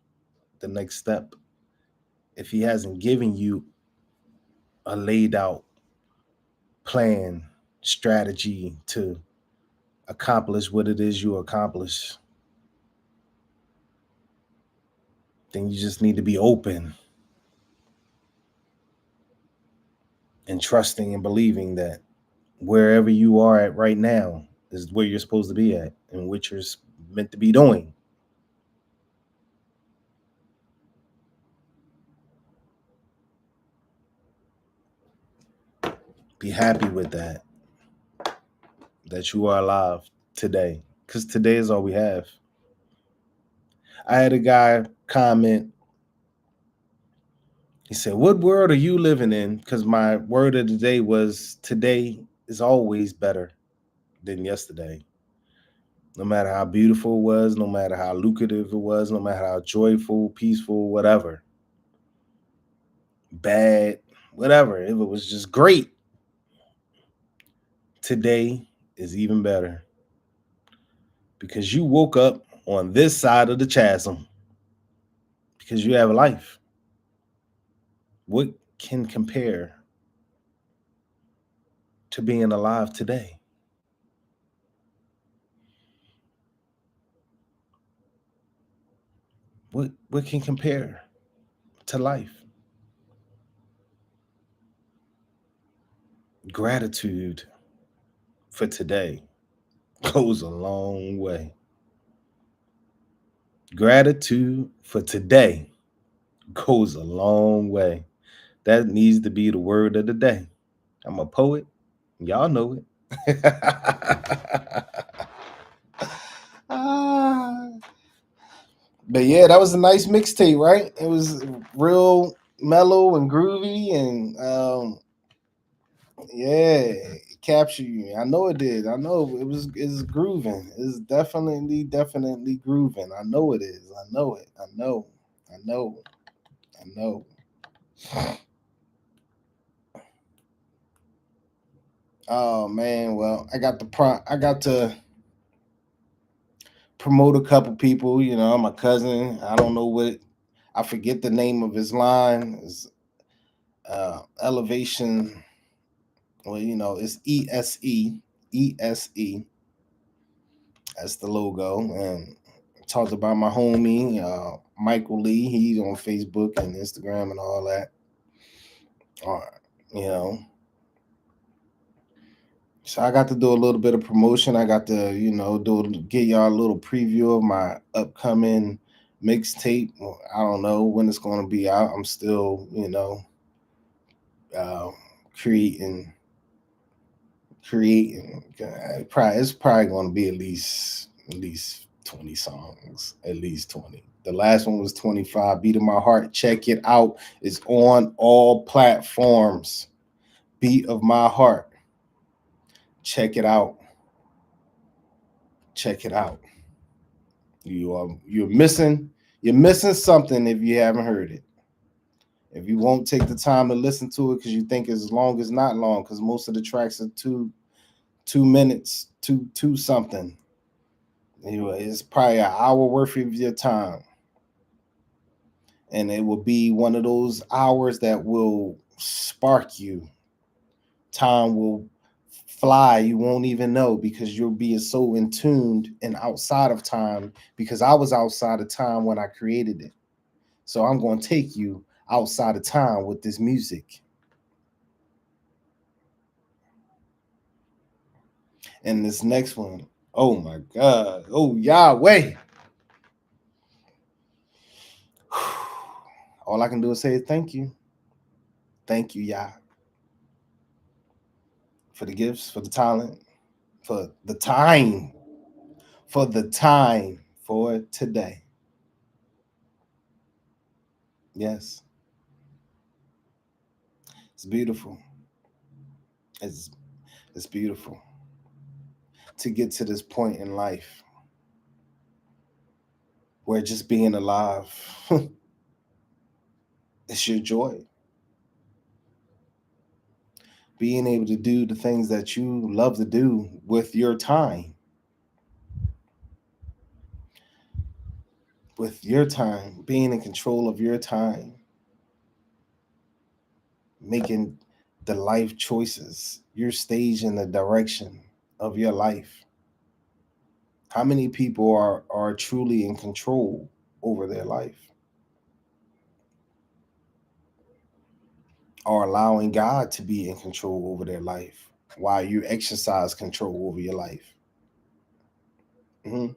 the next step. If he hasn't given you a laid out plan, strategy to accomplish what it is you accomplish, then you just need to be open and trusting and believing that wherever you are at right now is where you're supposed to be at and what you're meant to be doing. Be happy with that. that you are alive today, because today is all we have. I had a guy comment. He said, "What world are you living in?" Because my word of the day was, today is always better than yesterday. No matter how beautiful it was, no matter how lucrative it was, no matter how joyful, peaceful, whatever, bad, whatever, if it was just great, today is even better. Because you woke up on this side of the chasm, because you have a life. What can compare to being alive today? What can compare to life? Gratitude for today goes a long way. Gratitude for today goes a long way. That needs to be the word of the day. I'm a poet. Y'all know it. Ah. But yeah, that was a nice mixtape, right? It was real mellow and groovy, and yeah, it captured you. I know it did. I know it's grooving. It's definitely grooving. I know it is. I know it. I know. I know. I know. Oh man, well, I got to promote a couple people. You know, my cousin. I don't know what. I forget the name of his line. It's elevation. Well, you know, it's ESE. ESE. That's the logo. And talked about my homie, Michael Lee. He's on Facebook and Instagram and all that. You know, so I got to do a little bit of promotion. I got to, get y'all a little preview of my upcoming mixtape. I don't know when it's going to be out. I'm still, uh, creating. It's probably going to be at least 20 songs, at least 20. The last one was 25. Beat of My Heart. Check it out. It's on all platforms. Beat of My Heart. Check it out. Check it out. You're missing something if you haven't heard it. If you won't take the time to listen to it because you think it's long, it's not long, because most of the tracks are 2 minutes, two something. It's probably an hour worth of your time. And it will be one of those hours that will spark you. Time will fly. You won't even know, because you'll be so in tuned and outside of time, because I was outside of time when I created it. So I'm going to take you outside of time with this music. And this next one, oh my God. Oh, Yahweh. All I can do is say thank you. Thank you, Yah, for the gifts, for the talent, for the time, for today. Yes, it's beautiful. It's it's beautiful to get to this point in life where just being alive it's your joy. Being able to do the things that you love to do with your time. With your time, being in control of your time, making the life choices, your stage in the direction of your life. How many people are truly in control over their life? Are allowing God to be in control over their life while you exercise control over your life? Mhm.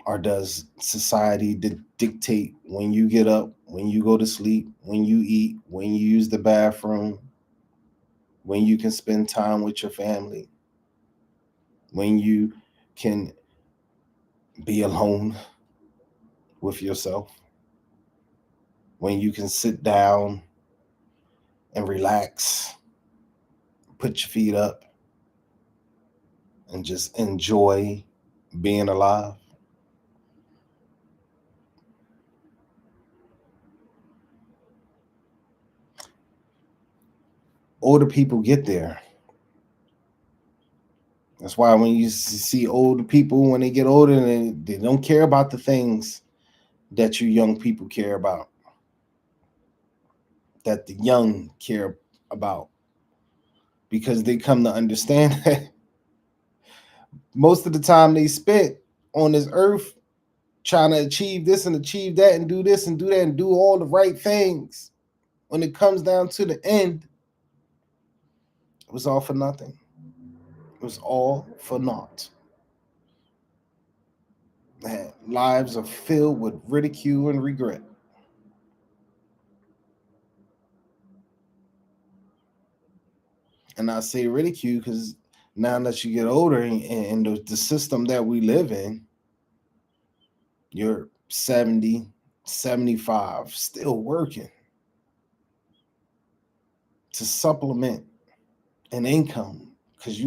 Or does society dictate when you get up, when you go to sleep, when you eat, when you use the bathroom? when you can spend time with your family, when you can be alone with yourself, when you can sit down and relax, put your feet up, and just enjoy being alive. Older people get there. That's why when you see older people, when they get older, they don't care about the things that you young people care about, that the young care about, because they come to understand that most of the time they spent on this earth trying to achieve this and achieve that and do this and do that and do all the right things, when it comes down to the end, it was all for nothing. It was all for naught. Lives are filled with ridicule and regret. And I say ridicule because now that you get older and the system that we live in, you're 70, 75, still working to supplement an income because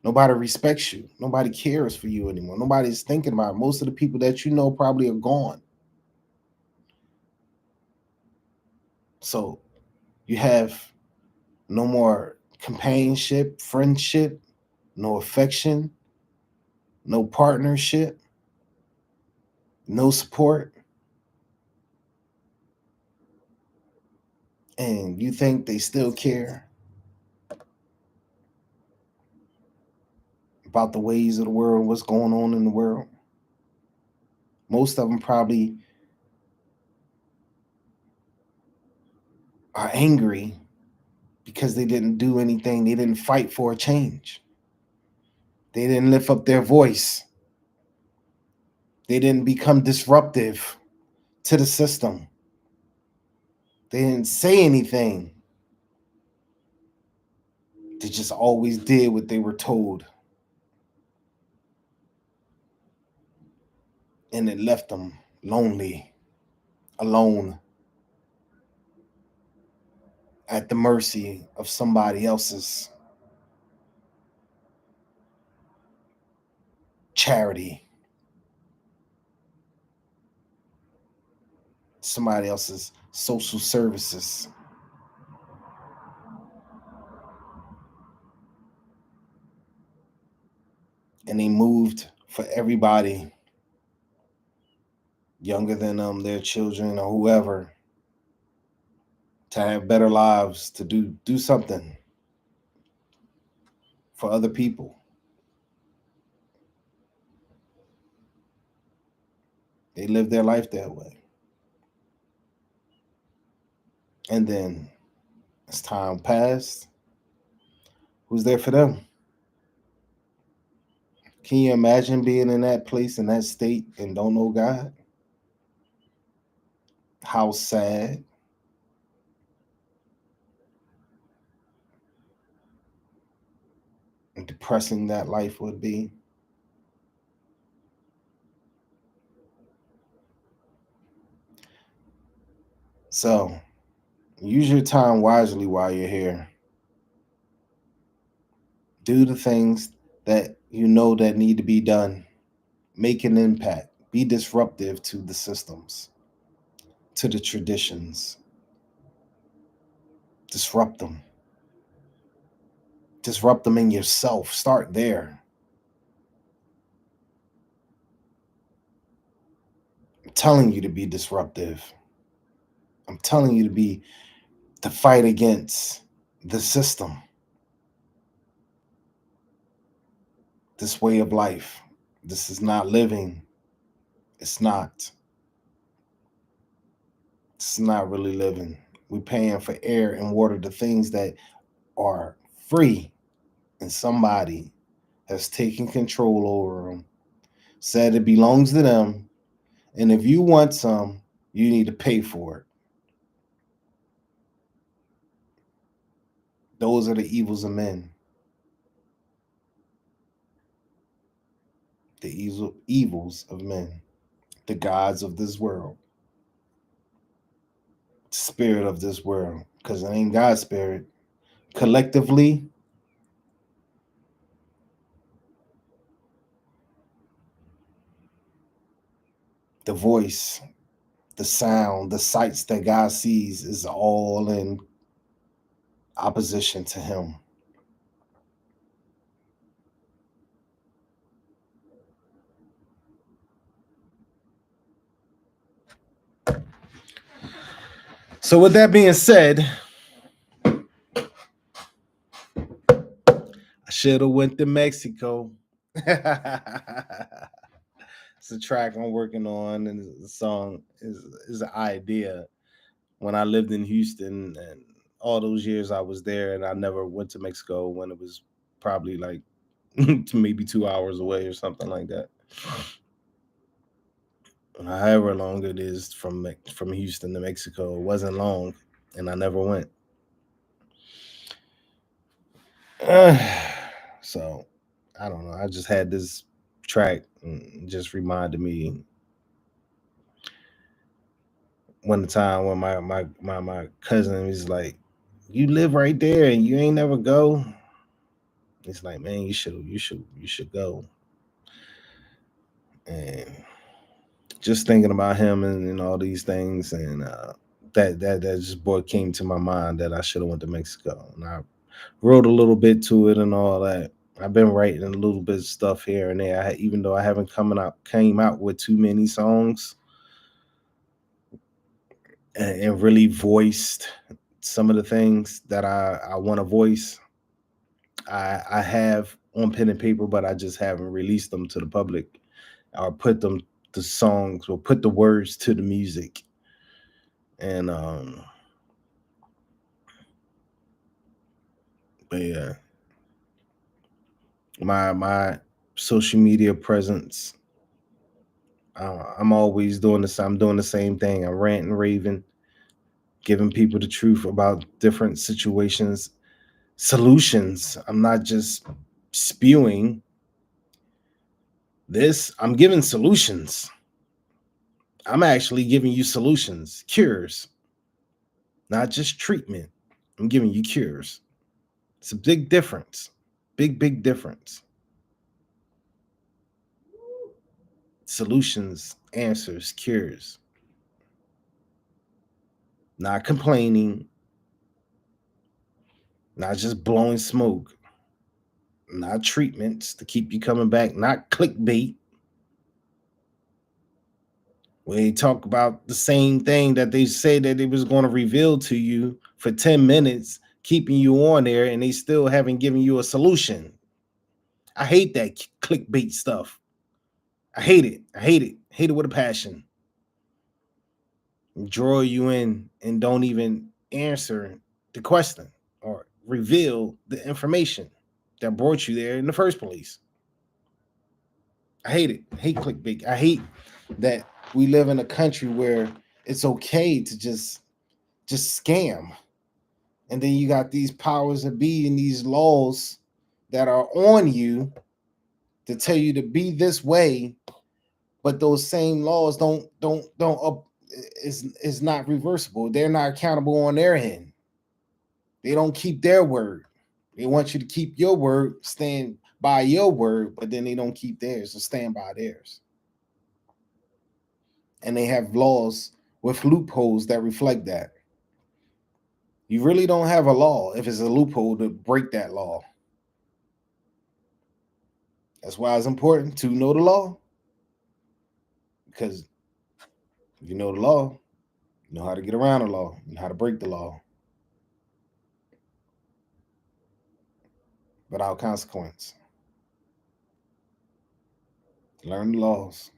nobody respects you. Nobody cares for you anymore. Nobody's thinking about it. Most of the people that you know probably are gone. So you have no more companionship, friendship, no affection, no partnership, no support. And you think they still care about the ways of the world, what's going on in the world? Most of them probably are angry because they didn't do anything. They didn't fight for a change. They didn't lift up their voice. They didn't become disruptive to the system. They didn't say anything. They just always did what they were told. And it left them lonely, alone, at the mercy of somebody else's charity, somebody else's social services. And they moved for everybody younger than them, their children or whoever, to have better lives, to do something for other people. They live their life that way. And then as time passed, who's there for them? Can you imagine being in that place, in that state, and don't know God? How sad. And depressing that life would be. So use your time wisely while you're here. Do the things that you know that need to be done. Make an impact. Be disruptive to the systems, to the traditions. Disrupt them. Disrupt them in yourself. Start there. I'm telling you to be disruptive. I'm telling you to fight against the system, this way of life. This is not living. It's not. It's not really living. We're paying for air and water, the things that are free, and somebody has taken control over them, said it belongs to them, and if you want some, you need to pay for it. Those are the evils of men. The evils of men. The gods of this world. Spirit of this world. Because it ain't God's spirit. Collectively, the voice, the sound, the sights that God sees is all in opposition to him. So with that being said, I should have went to Mexico. It's a track I'm working on, and the song is an idea. When I lived in Houston and all those years I was there, and I never went to Mexico when it was probably like maybe 2 hours away or something like that. However long it is from Houston to Mexico, it wasn't long, and I never went. So I don't know. I just had this track and just reminded me one time when my cousin was like, "You live right there and you ain't never go." It's like, man, you should go. And just thinking about him and all these things, and that just boy came to my mind that I should have went to Mexico, and I wrote a little bit to it and all that. I've been writing a little bit of stuff here and there, even though I haven't came out with too many songs, and really voiced some of the things that I want to voice. I have on pen and paper, but I just haven't released them to the public or put them the songs or put the words to the music. And but yeah, my social media presence, I'm always doing this. I'm doing the same thing. I'm ranting, raving, giving people the truth about different situations, solutions. I'm not just spewing this. I'm giving solutions. I'm actually giving you solutions, cures, not just treatment. I'm giving you cures. It's a big difference. Big difference. Solutions, answers, cures. Not complaining, not just blowing smoke, not treatments to keep you coming back, not clickbait. Where they talk about the same thing that they said that it was going to reveal to you for 10 minutes, keeping you on there, and they still haven't given you a solution. I hate that clickbait stuff. I hate it. I hate it. Hate it with a passion. Draw you in and don't even answer the question or reveal the information that brought you there in the first place. I hate it. I hate clickbait. I hate that we live in a country where it's okay to just scam. And then you got these powers that be and these laws that are on you to tell you to be this way, but those same laws don't is not reversible. They're not accountable on their end. They don't keep their word. They want you to keep your word, stand by your word, but then they don't keep theirs or stand by theirs. And they have laws with loopholes that reflect that. You really don't have a law if it's a loophole to break that law. That's why it's important to know the law. Because if you know the law, you know how to get around the law, you know how to break the law without consequence. Learn the laws.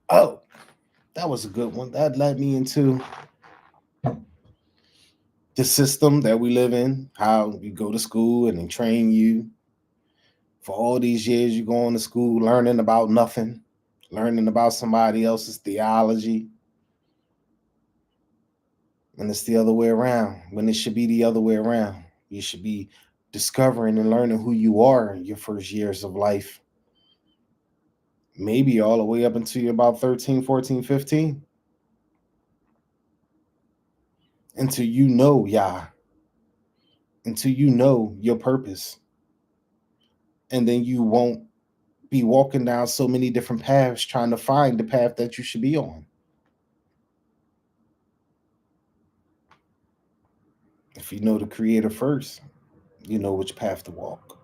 Oh, that was a good one. That led me into the system that we live in, how you go to school and they train you. For all these years, you go to school learning about nothing, learning about somebody else's theology. And it's the other way around, when it should be the other way around. You should be discovering and learning who you are in your first years of life. Maybe all the way up until you're about 13, 14, 15. Until you know Yah. Until you know your purpose. And then you won't be walking down so many different paths trying to find the path that you should be on. If you know the Creator first, you know which path to walk.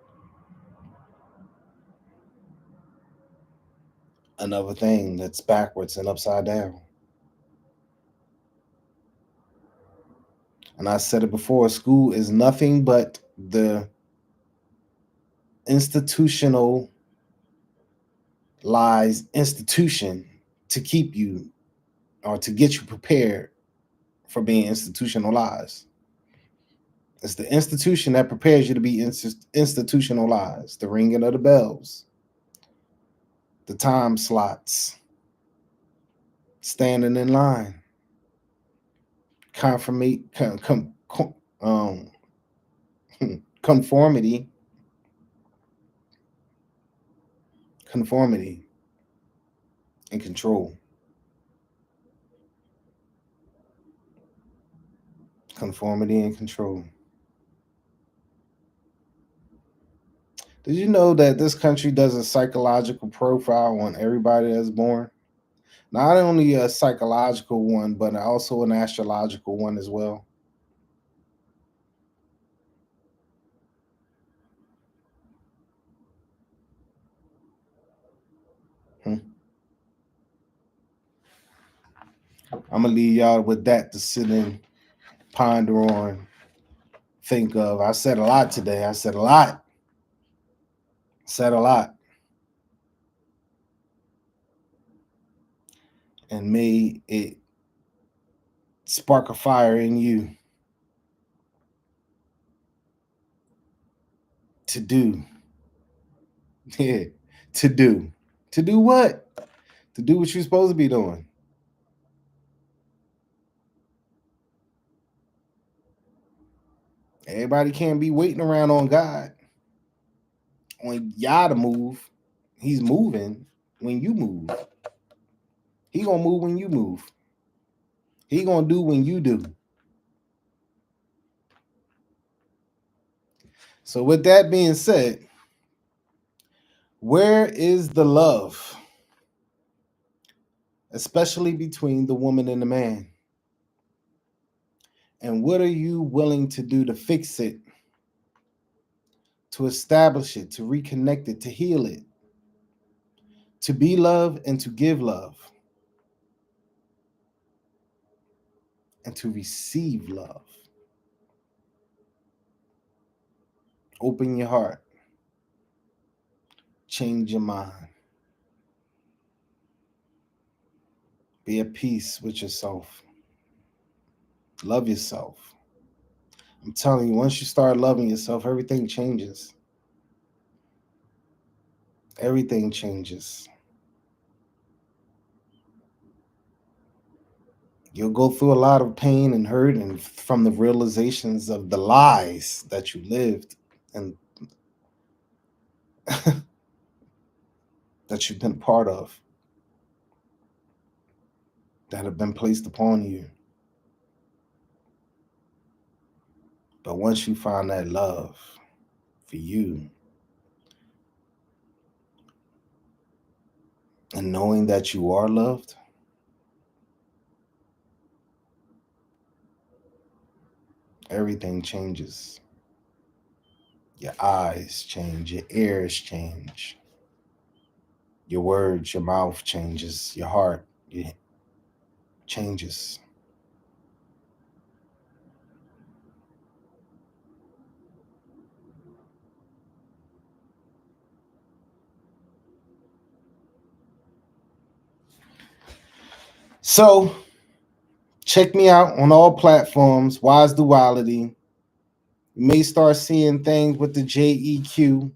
Another thing that's backwards and upside down. And I said it before, school is nothing but the institutional lies institution to keep you or to get you prepared for being institutionalized. It's the institution that prepares you to be institutionalized. The ringing of the bells, the time slots, standing in line, conformity, and control. Conformity and control. Did you know that this country does a psychological profile on everybody that's born? Not only a psychological one, but also an astrological one as well. I'm gonna leave y'all with that to sit and ponder on, think of. I said a lot today. I said a lot. Said a lot. And may it spark a fire in you to do. Yeah. To do. To do what? To do what you're supposed to be doing. Everybody can't be waiting around on God. On Yah to move. He's moving when you move. He gonna move when you move. He gonna do when you do. So with that being said, where is the love? Especially between the woman and the man. And what are you willing to do to fix it? To establish it, to reconnect it, to heal it, to be love and to give love, and to receive love. Open your heart, change your mind, be at peace with yourself, love yourself. I'm telling you, once you start loving yourself, everything changes. Everything changes. You'll go through a lot of pain and hurt and from the realizations of the lies that you lived and that you've been a part of, that have been placed upon you. But once you find that love for you, and knowing that you are loved, everything changes. Your eyes change, your ears change, your words, your mouth changes, your heart changes. So check me out on all platforms, WiseDuality. You may start seeing things with the JEQ.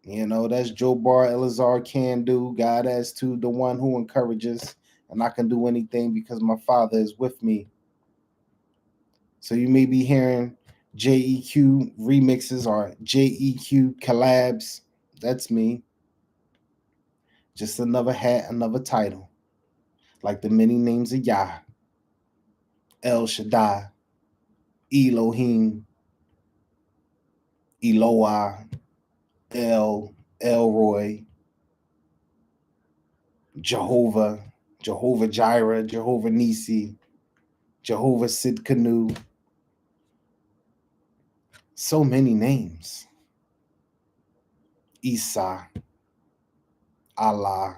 You know, that's JoBar, Eliezer, Qandu, God as to the one who encourages, and I can do anything because my Father is with me. So you may be hearing JEQ remixes or JEQ collabs. That's me. Just another hat, another title. Like the many names of Yah, El Shaddai, Elohim, Eloah, Elroy, Jehovah, Jehovah Jireh, Jehovah Nisi, Jehovah Sidkenu. So many names. Isa, Allah,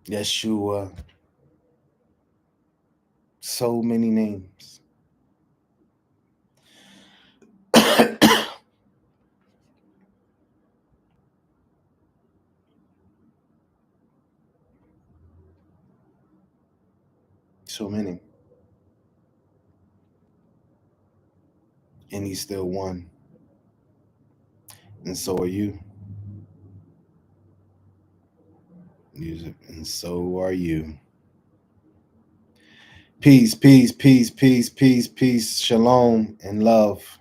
Yeshua. So many names. So many. And he's still one. And so are you. And so are you. Peace, peace, peace, peace, peace, peace, shalom, and love.